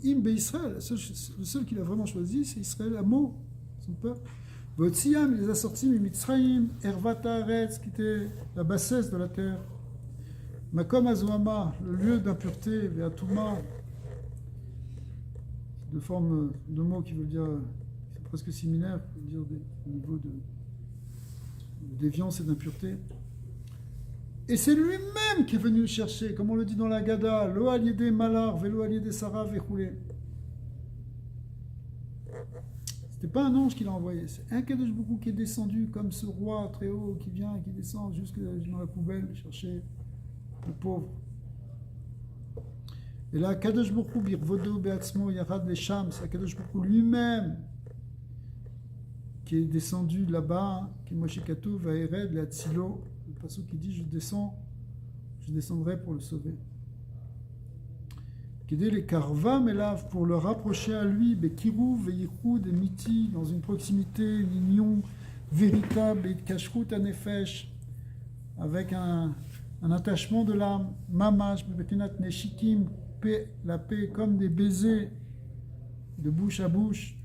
Im be Israël, le seul qu'il a vraiment choisi, c'est Israël, Amo, son peuple. Votziam, il les a sortis, Mitzrayim, Ervata Aretz, qui était la bassesse de la terre. Makom Azoama, le lieu d'impureté, Veatouma, de forme de mots qui veut dire, c'est presque similaire, dire au niveau de déviance et d'impureté. Et c'est lui-même qui est venu le chercher, comme on le dit dans la Gada, Lo aliede malar, velo aliede Sarah, vechoulé. C'était pas un ange qui l'a envoyé, c'est un Kadosh Baruch Hu qui est descendu comme ce roi très haut qui vient et qui descend jusque dans la poubelle chercher le pauvre. Et là, Kadosh Baruch Hu birvodo be'atzmo yarad lesham, c'est Kadosh Baruch Hu lui-même qui est descendu là-bas, qui est Moshe Katuv va'ered le'atzilo, le passage qui dit je descendrai pour le sauver. Qui dit les karva melav, pour le rapprocher à lui, bekiru ve'ichud et miti, dans une proximité, une union véritable et de kashrut anefesh, avec un attachement de l'âme, mamash bebetinat neshikim, la paix comme des baisers de bouche à bouche.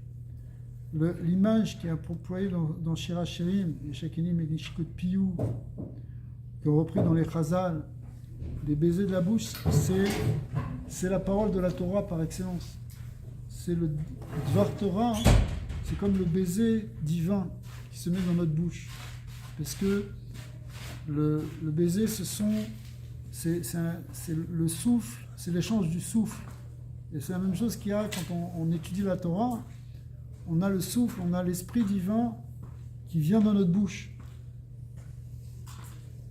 L'image qui est employée dans Shira Shirim, les Shekinim et les Shikot Piyou, qui est repris dans les Chazal, des baisers de la bouche, c'est la parole de la Torah par excellence. C'est le Dvar Torah, c'est comme le baiser divin qui se met dans notre bouche. Parce que le baiser, c'est le souffle, c'est l'échange du souffle. Et c'est la même chose qu'il y a quand on étudie la Torah. On a le souffle, on a l'esprit divin qui vient dans notre bouche.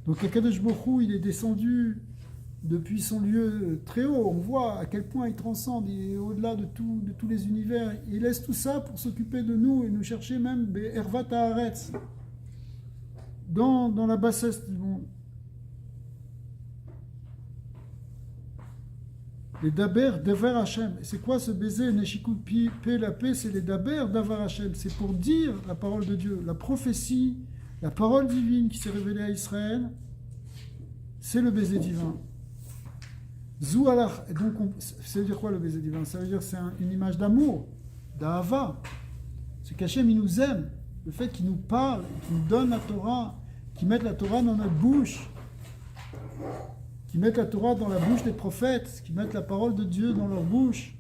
Donc Akadosh Baruch Hu, il est descendu depuis son lieu très haut. On voit à quel point il transcende, il est au-delà de tous les univers. Il laisse tout ça pour s'occuper de nous et nous chercher même Ervat Haaretz, dans la bassesse du monde. Les daber d'avar Hashem. C'est quoi ce baiser Neshikut Pe la paix? C'est les daber d'avar Hashem. C'est pour dire la parole de Dieu, la prophétie, la parole divine qui s'est révélée à Israël. C'est le baiser divin. Zou alach. Et donc, ça veut dire quoi le baiser divin? Ça veut dire que c'est une image d'amour, d'Ahava. C'est qu'Hachem, il nous aime. Le fait qu'il nous parle, qu'il nous donne la Torah, qu'il mette la Torah dans notre bouche, qui mettent la Torah dans la bouche des prophètes, qui mettent la parole de Dieu dans leur bouche,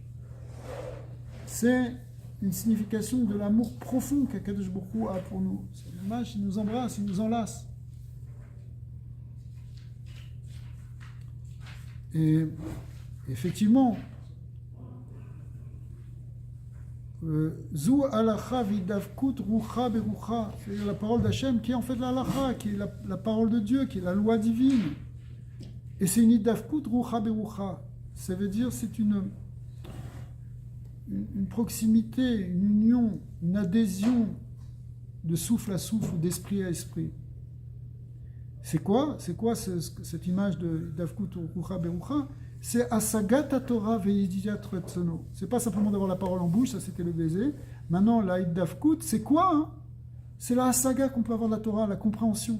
c'est une signification de l'amour profond qu'Akadosh Baruch Hu a pour nous. C'est l'image, il nous embrasse, il nous enlace. Et effectivement, Zu alacha vidavkut rucha berucha, c'est la parole d'Hachem qui est en fait la halacha, qui est la parole de Dieu, qui est la loi divine. Et c'est une idavkut rucha berucha. Ça veut dire c'est une proximité, une union, une adhésion de souffle à souffle, d'esprit à esprit. C'est quoi cette image de idavkut rucha berucha? C'est asagat Torah ve'idiyat retzono. C'est pas simplement d'avoir la parole en bouche, ça c'était le baiser. Maintenant la idavkut, c'est quoi C'est la asaga qu'on peut avoir de la Torah, la compréhension.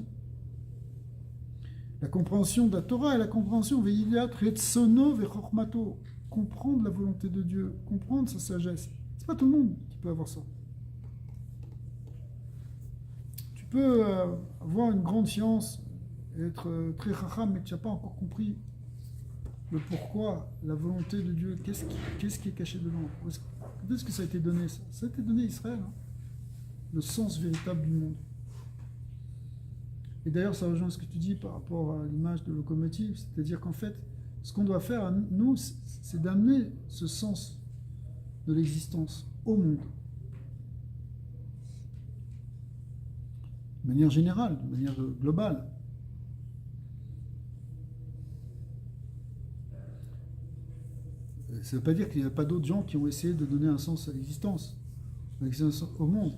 La compréhension de la Torah et la compréhension ve'idiyat retzono ve'chormato. Comprendre la volonté de Dieu, comprendre sa sagesse. C'est pas tout le monde qui peut avoir ça. Tu peux avoir une grande science, être très chacham, mais tu n'as pas encore compris le pourquoi, la volonté de Dieu, qu'est-ce qui est caché dedans. Quand est-ce que ça a été donné ça? Ça a été donné à Israël, le sens véritable du monde. Et d'ailleurs, ça rejoint ce que tu dis par rapport à l'image de locomotive, c'est-à-dire qu'en fait, ce qu'on doit faire, nous, c'est d'amener ce sens de l'existence au monde. De manière générale, de manière globale. Ça ne veut pas dire qu'il n'y a pas d'autres gens qui ont essayé de donner un sens à l'existence, au monde.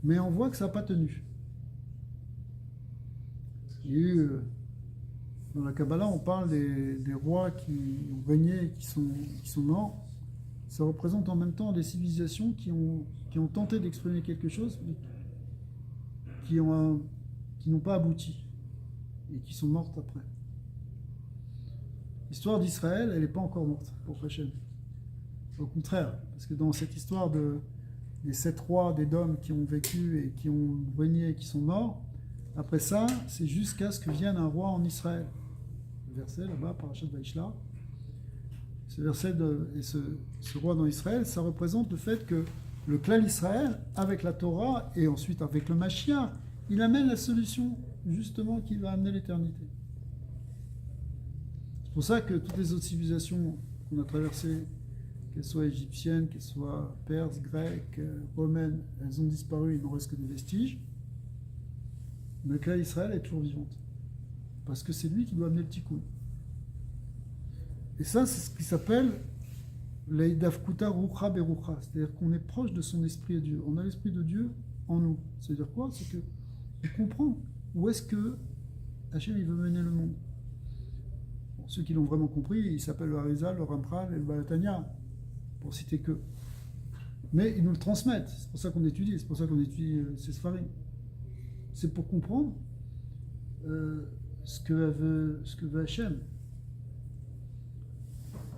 Mais on voit que ça n'a pas tenu. Il y a eu, dans la Kabbalah, on parle des rois qui ont régné et qui sont morts. Ça représente en même temps des civilisations qui ont tenté d'exprimer quelque chose, mais qui n'ont pas abouti et qui sont mortes après. L'histoire d'Israël, elle n'est pas encore morte pour Hachem. Au contraire, parce que dans cette histoire des 7 rois d'Édom qui ont vécu et qui ont régné et qui sont morts, après ça, c'est jusqu'à ce que vienne un roi en Israël. Le verset là-bas, Parashat Vaishla. Ce verset et ce roi dans Israël, ça représente le fait que le clan Israël, avec la Torah et ensuite avec le Mashiach, il amène la solution justement qui va amener l'éternité. C'est pour ça que toutes les autres civilisations qu'on a traversées, qu'elles soient égyptiennes, qu'elles soient perses, grecques, romaines, elles ont disparu, il n'en reste que des vestiges. Mais le clan Israël est toujours vivante. Parce que c'est lui qui doit amener le tikkun. Et ça, c'est ce qui s'appelle l'Eidavkuta Rucha Berucha. C'est-à-dire qu'on est proche de son esprit de Dieu. On a l'esprit de Dieu en nous. C'est-à-dire quoi? C'est qu'on comprend où est-ce que Hachem il veut mener le monde. Bon, ceux qui l'ont vraiment compris, ils s'appellent le Harizal, le Rampral et le Balatania, pour citer que. Mais ils nous le transmettent. C'est pour ça qu'on étudie. C'est pour ça qu'on étudie ces Sfarim. C'est pour comprendre ce que veut Hachem.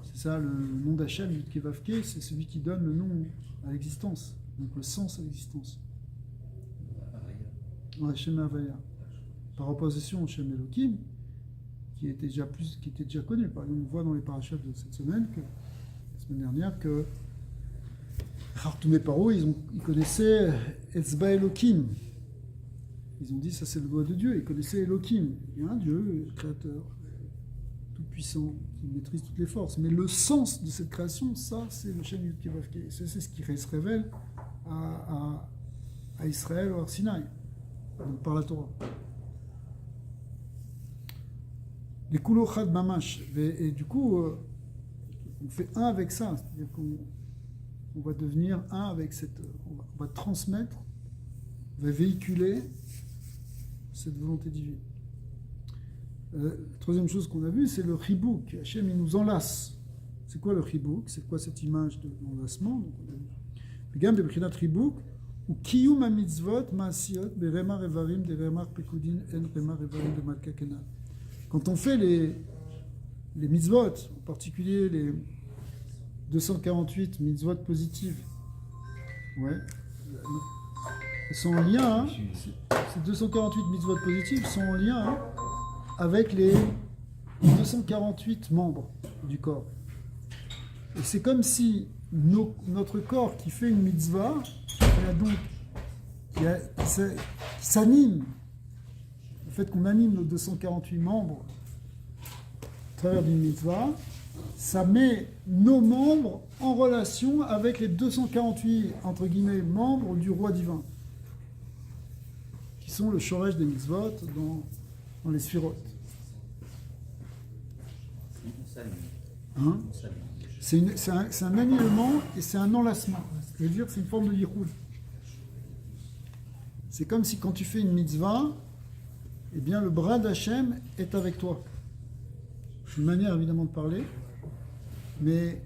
C'est ça, le nom d'Hachem, Yud Kei Vav Kei, c'est celui qui donne le nom à l'existence, donc le sens à l'existence. Hachem Havaya. Par opposition au Hachem Elohim, qui était déjà connu. Par exemple, on voit dans les parachutes de cette semaine, la semaine dernière, que Khartoum et Paro, ils connaissaient Etzba Elohim. Ils ont dit ça c'est le doigt de Dieu. Ils connaissaient Elohim. Il y a un Dieu, créateur, tout puissant, qui maîtrise toutes les forces. Mais le sens de cette création, ça c'est le Shem Yud Kei Vav Kei. C'est ce qui se révèle à Israël ou à Sinaï, donc par la Torah. Les Kulochad Mamash. Et du coup, on fait un avec ça. C'est-à-dire qu'on va devenir un avec cette. On va transmettre, on va véhiculer cette volonté divine. La troisième chose qu'on a vue, c'est le chibouk. Hachem, il nous enlace. C'est quoi le chibouk? C'est quoi cette image de l'enlacement? Begam bebchinat chibouk ou kiyum ha-mitzvot ma'asiyot beremar evarim de remar pekudin en remar evarim de malka kenal. Quand on fait les mitzvot, en particulier les 248 mitzvot positives, ouais, elles sont en lien, hein, ces 248 mitzvot positives sont en lien hein, avec les 248 membres du corps. Et c'est comme si notre corps qui fait une mitzvah, qui s'anime, le fait qu'on anime nos 248 membres à travers d'une mitzvah, ça met nos membres en relation avec les 248, entre guillemets, membres du roi divin, qui sont le shoresh des mitzvot dans les sphirotes. Hein? C'est un alignement et c'est un enlacement. C'est-à-dire c'est une forme de yichud. C'est comme si quand tu fais une mitzvah, eh bien le bras d'Hachem est avec toi. C'est une manière évidemment de parler, mais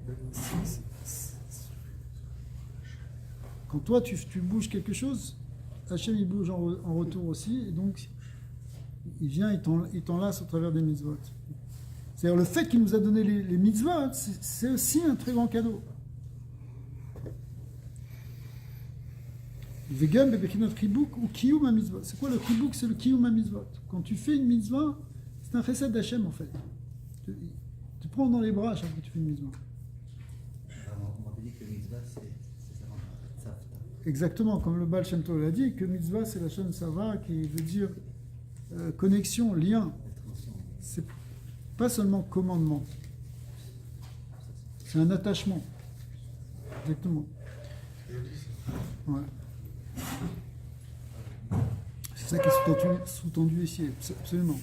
quand toi tu bouges quelque chose, Hachem il bouge en retour aussi, et donc il vient, il t'enlace au travers des mitzvot. C'est-à-dire le fait qu'il nous a donné les mitzvot, c'est aussi un très grand cadeau. Vegam bebechinat chibuk ou kiyum ha-mitzvot. C'est quoi le chibuk? C'est le kiyum ha-mitzvot. Quand tu fais une mitzvah, c'est un chesed d'Hachem en fait. Tu prends dans les bras à chaque fois que tu fais une mitzvah. On m'avait dit que mitzvah c'est tzavta. Exactement, comme le Baal Shem Tov l'a dit, que mitzvah c'est la chaîne sava qui veut dire connexion, lien. C'est pas seulement commandement. C'est un attachement. Exactement. Ouais. C'est ça qui est sous-tendu ici, absolument.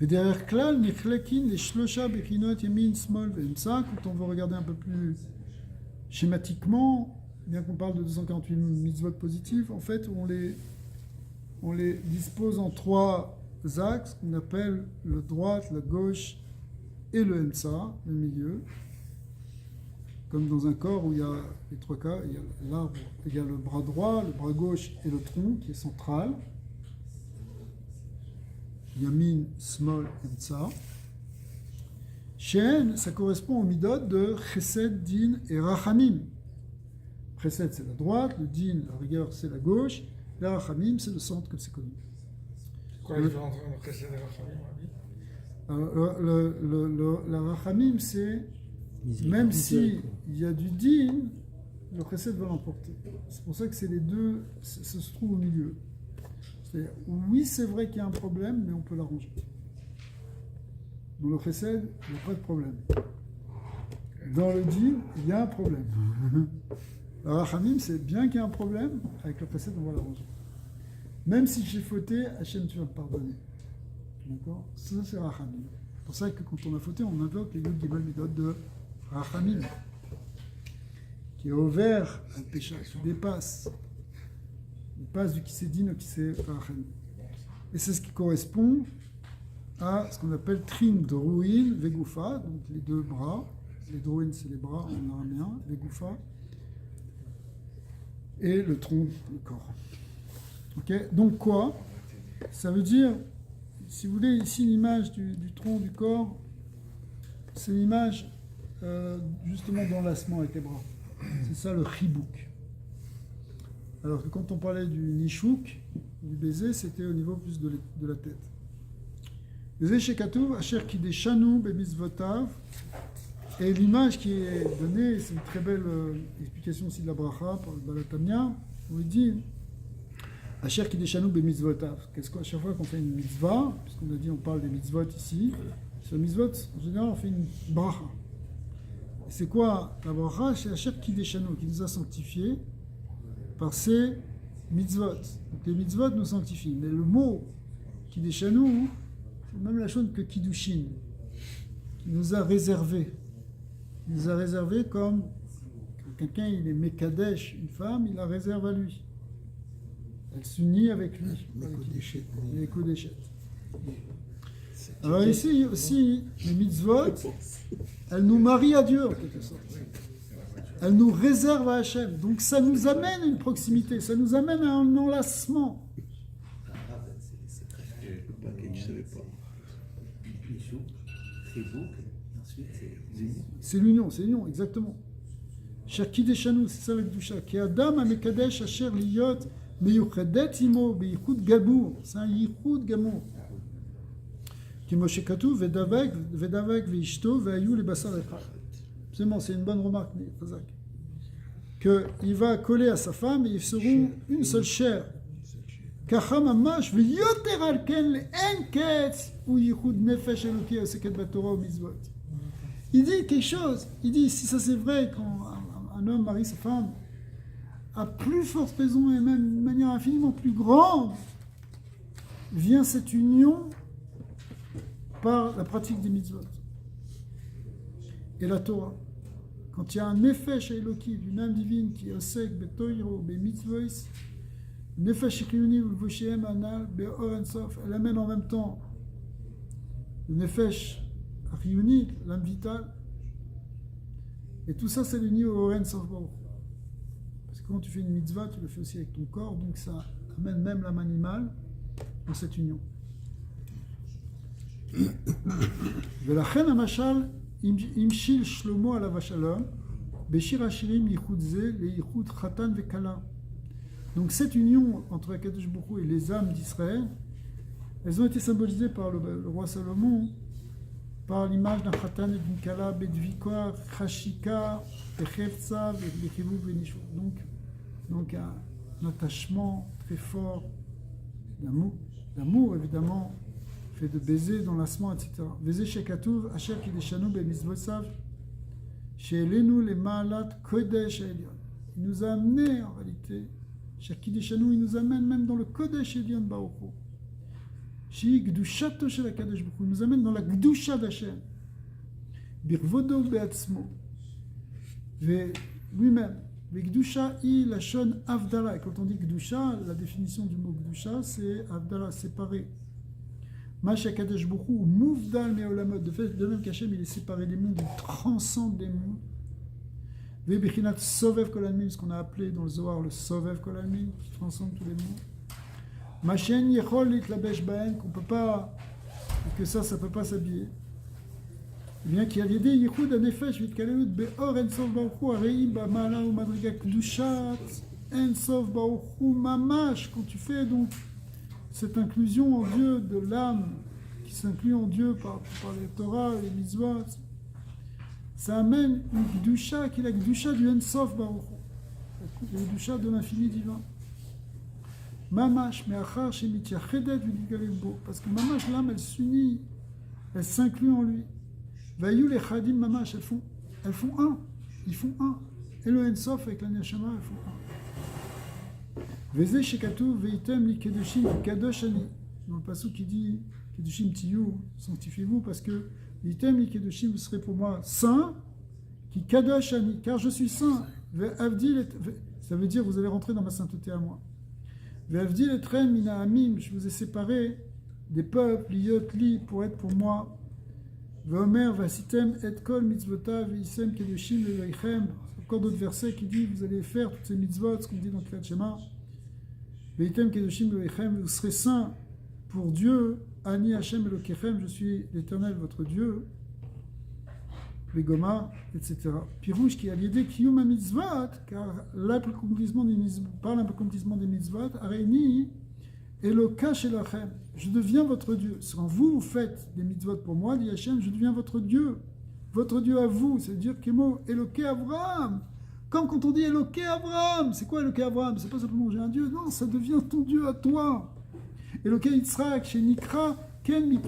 Et derrière Klal, Nichlekin, les Shlosha, Bechinot, Yemin, Smol, Vemsa, quand on veut regarder un peu plus schématiquement, bien qu'on parle de 248 mitzvot positifs, en fait, on les dispose en trois axes qu'on appelle le droit, la gauche et le Emsa, le milieu. Comme dans un corps où il y a les trois cas, il y a l'arbre, il y a le bras droit, le bras gauche et le tronc qui est central. Yamin, Smol, Emsa. Shen, ça correspond au midot de Chesed, Din et Rachamim. Chesed, c'est la droite, le Din, la rigueur, c'est la gauche, et Rachamim, c'est le centre, comme c'est connu. Quoi la différence entre Chesed et Rachamim? La Rachamim, c'est même si il y a du Din, le Chesed va l'emporter. C'est pour ça que c'est les deux, ça se trouve au milieu. C'est-à-dire, oui, c'est vrai qu'il y a un problème, mais on peut l'arranger. Dans le Chesed, il n'y a pas de problème. Dans le Din, il y a un problème. Le Rachamim, c'est bien qu'il y ait un problème, avec le Chesed, on va l'arranger. Même si j'ai fauté, Hachem, tu vas me pardonner. D'accord? Ça, c'est Rachamim. pour ça que quand on a fauté, on invoque les Yud Gimel Midot de Rachamim, qui est ouvert un péché, qui dépasse. Il passe du Kisedin au Kisé Rachamim. Et c'est ce qui correspond à ce qu'on appelle Trin Drouin Vegoufa, donc les deux bras. Les Drouin, c'est les bras en araméen, Vegoufa, et le tronc, le corps. Ok, donc quoi? Ça veut dire, si vous voulez, ici l'image du tronc, du corps, c'est l'image justement d'enlacement avec les bras. C'est ça le chibouk. Alors que quand on parlait du nishouk, du baiser, c'était au niveau plus de la tête. Baiser chez Katouf, Asher Kideshanu Bemitzvotav, et l'image qui est donnée, c'est une très belle explication aussi de la bracha par le Balatamia, où il dit Asher Kideshanu Bemitzvotav. Qu'est-ce qu'à chaque fois qu'on fait une mitzvah, puisqu'on a dit on parle des mitzvot ici, sur les mitzvot, en général on fait une bracha. Et c'est quoi la bracha? C'est Asher Kideshanu, qui nous a sanctifiés par ces mitzvot. Donc les mitzvot nous sanctifient. Mais le mot Kideshanu, c'est même la chose que Kiddushin, qui nous a réservé. Il nous a réservé comme quand quelqu'un il est Mekadesh, une femme, il la réserve à lui. Elle s'unit avec lui. Les Kodeshet. Alors ici aussi, les mitzvot, elles nous marient à Dieu en quelque sorte. Elle nous réserve à Hachem. Donc ça nous amène à une proximité, ça nous amène à un enlacement. C'est presque Le paquet, je ne savais pas. Michou, Tribouk, et ensuite c'est C'est l'union. l'union, exactement. Shaki Deshanu, c'est ça avec Dusha. Ki Adam Amekadesh Asher Liyot Meyuchedet Imo Beyichud Gamour. C'est un Yichud Gamour. Ki Moshe Katou Vedavek Veishto Veayu le Basar Echad. Absolument, c'est une bonne remarque, mais Khazak. Qu'il va coller à sa femme et ils seront une seule chair. Kacham Amash Veyoter Alken Enketz ou Yichud Nefesh Eloki Aseket Batorah ou Mitzvot. Il dit quelque chose. Il dit, si ça c'est vrai, quand un homme marie sa femme, à plus forte raison et même de manière infiniment plus grande, vient cette union par la pratique des mitzvot et la Torah. Quand il y a un nefesh Eloki, d'une âme divine qui est osek betoiro be mitzvos, nefesh chiyuni ou voshem anal be'or ensof, elle amène en même temps le nefesh chiyuni, l'âme vitale, et tout ça c'est l'uni au Or Ensof Baruch. Parce que quand tu fais une mitzvah, tu le fais aussi avec ton corps, donc ça amène même l'âme animale dans cette union. ולכן המשל המשיל שלמה עליו השלום בשיר השירים ייחוד זה לייחוד חתן וכלה. Donc cette union entre Akadosh Baruch Hu et les âmes d'Israël, elles ont été symbolisées par le roi Salomon par l'image d'un khatan et d'une kala bedvika, khashika, echevtsa, vechivu venishu. Donc un attachement très fort d'amour évidemment, fait de baiser, d'enlacement, etc. Baiser chez Katuv, Asher Kideshanu Bemizvosav, chez Elenu les Maalat Kodesh Elion. Il nous a amené en réalité, chez Kideshanu, il nous amène même dans le Kodesh Elion Baruchu. Chez Gdushato chez la Kadesh Baruchu, il nous amène dans la Gdusha d'Hashem. Birvodo Beatzmo. Lui-même. Mais Gdusha, il la shon Avdala. Et quand on dit Gdusha, la définition du mot Gdusha, c'est Avdala, séparé. Masha Kadesh Baruch Hu, Mouvdal Meolamot. De même qu'Hachem, il est séparé des mondes, il transcende les mondes. Vebichinat Sovev Kolalmin, ce qu'on a appelé dans le Zohar le Sovev Kolalmin, qui transcende tous les mondes. Machen Yechol Litlabesh Baen, qu'on peut pas, que ça peut pas s'habiller. Eh bien, qui a l'idée Yichud Anefesh Vitkaleut Beor Ensof Baruch Hu, Areim Bamala ou Madriga Kdushat Ensof Baruch Hu Mamash, quand tu fais donc cette inclusion en Dieu de l'âme qui s'inclut en Dieu par les Torah, les mitzvot, ça amène une Gdusha qui est la Gdusha du Ensof Baruch Hu, la Gdusha de l'infini divin. Mamash, me'achar shemitiachedet v'nidgalebo, parce que Mamash, l'âme, elle s'unit, elle s'inclut en lui. Vayu les chadim Mamash, elles font un, ils font un. Et le Ensof avec la Neshama, elles font un. Veze shekatu veitem li kedushin kadosh ani. Dans le passage qui dit Kedushim tiyu, sanctifiez-vous, parce que l'item li Kedushim, vous serez pour moi saint, qui kadosh ani, car je suis saint. Ça veut dire vous allez rentrer dans ma sainteté à moi. Ve'avdil etrem mina amim, je vous ai séparé des peuples, liyot li, pour être pour moi. Ve'omer vasitem et kol mitzvotav isem kedushim ve'leichem. Encore d'autres versets qui disent vous allez faire toutes ces mitzvot, ce qu'on dit dans Kriyat Shema. Ve'item kedushim ve'leichem, vous serez saints pour Dieu. Ani Hashem Elokechem, je suis l'Éternel votre Dieu. Plegoma, etc. Pirouche qui a l'idée Kiyum mitzvot, car l'accomplissement des mitzvot, par l'accomplissement des mitzvot, Areini Eloka Shelachem, je deviens votre Dieu. Quand vous faites des mitzvot pour moi, dit Hashem, je deviens votre Dieu à vous. C'est-à-dire Kemo Eloke Abraham. Comme quand on dit Eloke Abraham, c'est quoi Eloke Abraham? C'est pas simplement j'ai un Dieu, non, ça devient ton Dieu à toi. Eloke Yitzhak, chez Nikra. Ils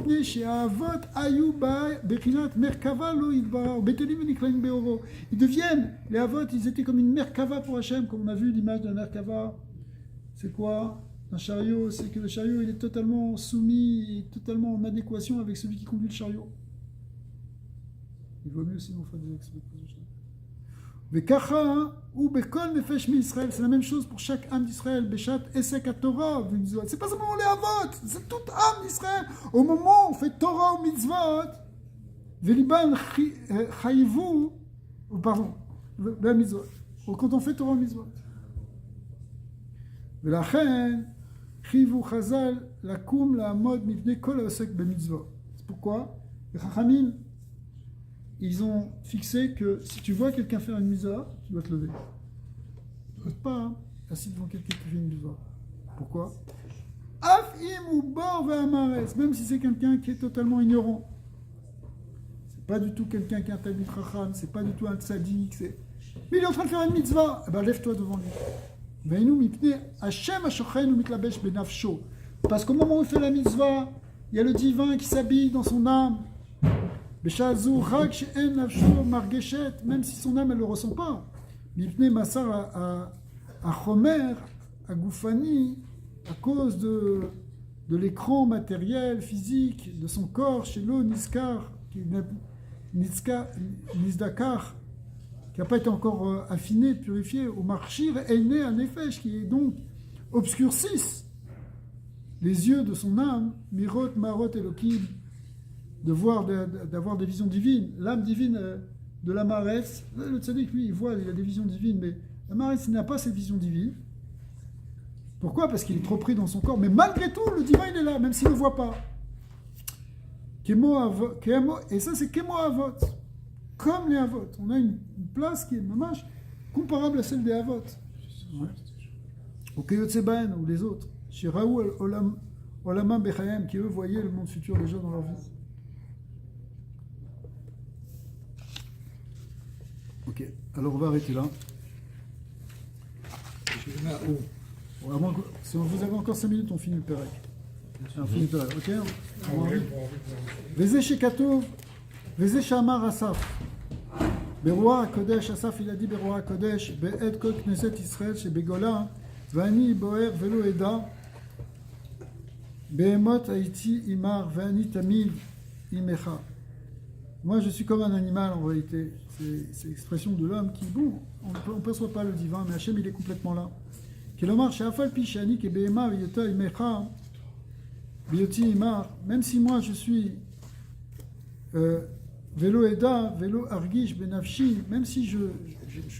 deviennent, les Avot, ils étaient comme une Merkava pour Hachem, comme on a vu l'image de la Merkava. C'est quoi? Un chariot, c'est que le chariot il est totalement soumis, et totalement en adéquation avec celui qui conduit le chariot. Il vaut mieux sinon faire des explications. C'est la même chose pour chaque âme d'Israël. Beshat Esek Torah. C'est pas seulement les Avot, c'est toute âme d'Israël. Au moment où on fait Torah ou mitzvot, Veliban Chayivu, pardon, quand on fait Torah ou mitzvot. Velachen, Chivu Chazal, Lakum, Lahamod, Mivne, Kol Osek Bemitzvot. C'est pourquoi les Chachamim, ils ont fixé que si tu vois quelqu'un faire une mitzvah, tu dois te lever. Tu ne dois pas assis devant quelqu'un qui fait une mitzvah. Pourquoi? Afim ou bor ve'amares, même si c'est quelqu'un qui est totalement ignorant. C'est pas du tout quelqu'un qui est un talmid chacham, c'est pas du tout un tzaddik, mais il est en train de faire une mitzvah. Eh ben lève-toi devant lui. Ve'inu mipne Hashem hashochem mitlabesh benafsho. Parce qu'au moment où il fait la mitzvah, il y a le divin qui s'habille dans son âme. Même si son âme elle le ressent pas. À Chomer, à Goufani, à cause de l'écran matériel, physique, de son corps, chez l'eau, Nizdakar, qui n'a pas été encore affiné, purifié, au Marchir, Einé, un Nefesh, qui est donc obscurcissent les yeux de son âme, Mirot, Marot, Elohim, d'avoir des visions divines. L'âme divine de la Marès, le tzaddik, lui, il a des visions divines, mais la Marès, il n'a pas cette vision divine. Pourquoi? Parce qu'il est trop pris dans son corps. Mais malgré tout, le divin, il est là, même s'il ne le voit pas. Et ça, c'est Kemo Avot. Comme les Avot. On a une place qui est mamash comparable à celle des Avot. Ouais. Au Keyotseban ou les autres. Chez Raoul Olama Bechayem, qui eux voyaient le monde futur déjà dans leur vie. Ok, alors on va arrêter là. Si vous avez encore 5 minutes, on finit le Pérec. On finit le Pérec, ok? Vezé Shekatov, Vezé Shamar Asaf. Beroa Kodesh, Asaf il a dit Beroa Kodesh, Be'ed Kol Knesset Israël, chez Begola, Vani Boer Velo Eda, Behemot Haïti Imar, Vani Tamil Imecha. Moi, je suis comme un animal en réalité. C'est l'expression de l'homme qui, bon, on ne perçoit pas le divin, mais Hachem, il est complètement là. Même si moi, je suis Velo Eda, Velo Argish, Benafshi, même si je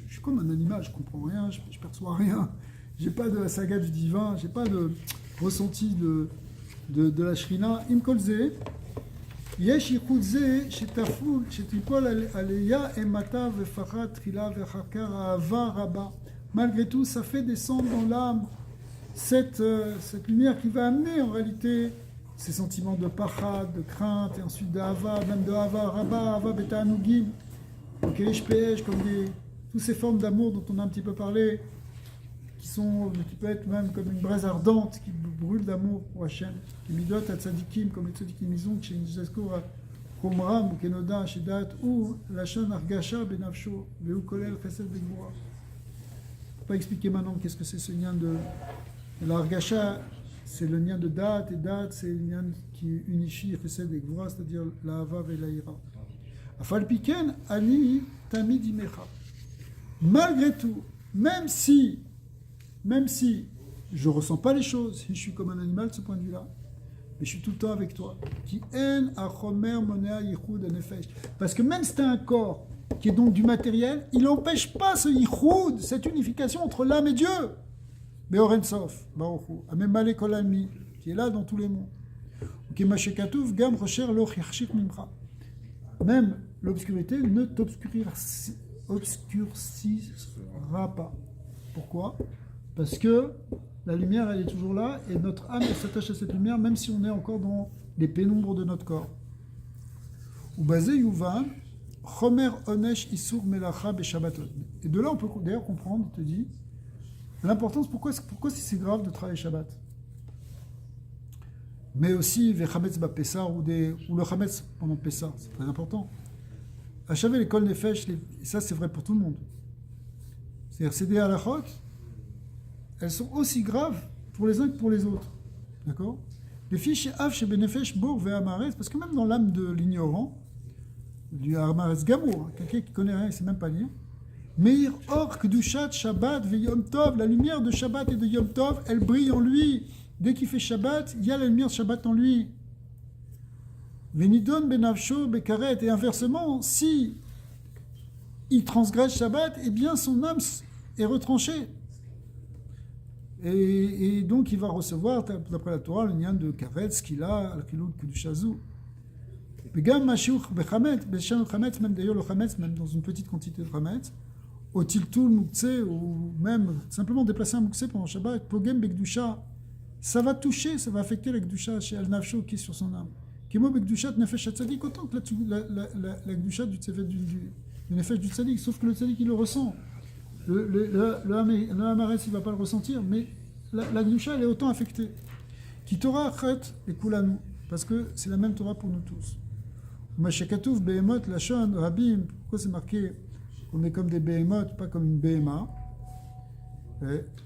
suis comme un animal, je ne comprends rien, je ne perçois rien, je n'ai pas de la saga du divin, je n'ai pas de ressenti de la Shrina, Imkolze. יש ייחוד זה שתיפול עלייה אימתה ופחד תחילה ואחר כך אהבה רבה. Malgré tout, ça fait descendre dans l'âme cette lumière qui va amener en réalité ces sentiments de pachad, de crainte, et ensuite d'ahava, même de ahava rabba, ahava beta anugim, comme toutes ces formes d'amour dont on a un petit peu parlé, qui peut être même comme une braise ardente qui brûle d'amour pour Hachem, qui midot à tzadikim, comme les tzadikim ils ont, chez Nizazkour, Chomram, ou Kenoda, Shedat, ou Lachon Argasha, Benavsho, Veu Kolel, Chesed, Begboura. Je ne peux pas expliquer maintenant qu'est-ce que c'est ce lien de l'Argasha, c'est le lien de date, et date, c'est le lien qui unifie Chesed et Gvura, c'est-à-dire la Hava et la Ira. Afal Piken, Ani Tamid Imecha. Malgré tout, même si je ne ressens pas les choses, si je suis comme un animal de ce point de vue-là, mais je suis tout le temps avec toi. Parce que même si tu as un corps qui est donc du matériel, il n'empêche pas ce yichud, cette unification entre l'âme et Dieu. Beorensof, Baruchu, Amemale Kolami, qui est là dans tous les mondes. Même l'obscurité ne t'obscurcira pas. Pourquoi? Parce que la lumière, elle est toujours là, et notre âme, elle s'attache à cette lumière, même si on est encore dans les pénombres de notre corps. Ou basé Yuvan, Chomer Onesh Isur Melacha Beshabbatot. Et de là, on peut d'ailleurs comprendre, il te dit, l'importance, pourquoi c'est grave de travailler Shabbat. Mais aussi, Vechametz ba Pessah, ou le Chametz pendant Pessah, c'est très important. À Shavet, l'école Nefesh, ça c'est vrai pour tout le monde. C'est-à-dire, c'est des halachot, elles sont aussi graves pour les uns que pour les autres. D'accord? Les filles chez Av, chez Benefesh, Bour, Ve'amaretz, parce que même dans l'âme de l'ignorant, du Amaretz Gamour, quelqu'un qui connaît rien, il ne sait même pas lire, Meir Or, Kedushat, Shabbat, Ve'yom Tov, la lumière de Shabbat et de Yom Tov, elle brille en lui. Dès qu'il fait Shabbat, il y a la lumière de Shabbat en lui. Venidon benavsho bekaret, et inversement, si il transgresse Shabbat, eh bien son âme est retranchée. Et donc il va recevoir, d'après la Torah, le lien de karet, ce qu'il a, al-khilou kedushazu. Begam mashuch bechametz, beshan chametz, même d'ailleurs le chametz, même dans une petite quantité de chametz, au tiltul mukse, ou même simplement déplacer un mukse pendant Shabbat, pogem bekdusha, ça va toucher, ça va affecter la Gdusha chez Al-Nafsho qui est sur son âme. Kimo Bekdusha Nefesh Tzadik, autant que la Gdusha du Nefesh du Tzadik, sauf que le Tzadik il le ressent. Le Hamaretz il ne va pas le ressentir, mais la Gdusha elle est autant affectée. Qui Torah Chet et Kulanu, parce que c'est la même Torah pour nous tous. Mashakatouf Behemot Lachon Rabim, pourquoi c'est marqué qu'on est comme des Behemot, pas comme une Behema?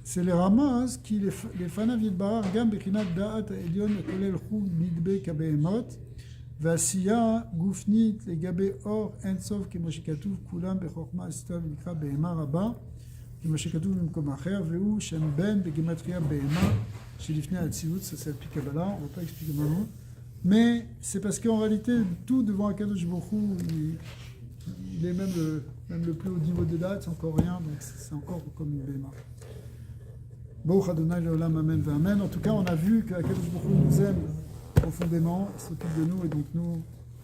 C'est les Ramaz qui les Fanav Yidbarar Gam Bechinat Da'at Elyon Kolel Chug Nidbe Kabehemot Vasiya Gufnit Legabe Or Ensov Kemoshikatuv Kulam Bechokma Stav Nikra Behema Rabba Kemoshikatuv Mimkom Acher Veu Shem Ben Begematria Behema Shilifne Atzivut, ça c'est le Pikabala, on ne va pas expliquer maintenant. Mais c'est parce qu'en réalité, tout devant Akadosh Baruch Hu, il est même le plus haut niveau des dates, c'est encore rien, donc c'est encore comme une Behema. Baruch Adonai Leolam Amen Ve'Amen. En tout cas, on a vu qu'Akadosh Baruch Hu nous aime profondément, il s'occupe de nous, et donc nous,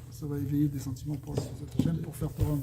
ça va éveiller des sentiments pour la Chaîne pour faire Torah.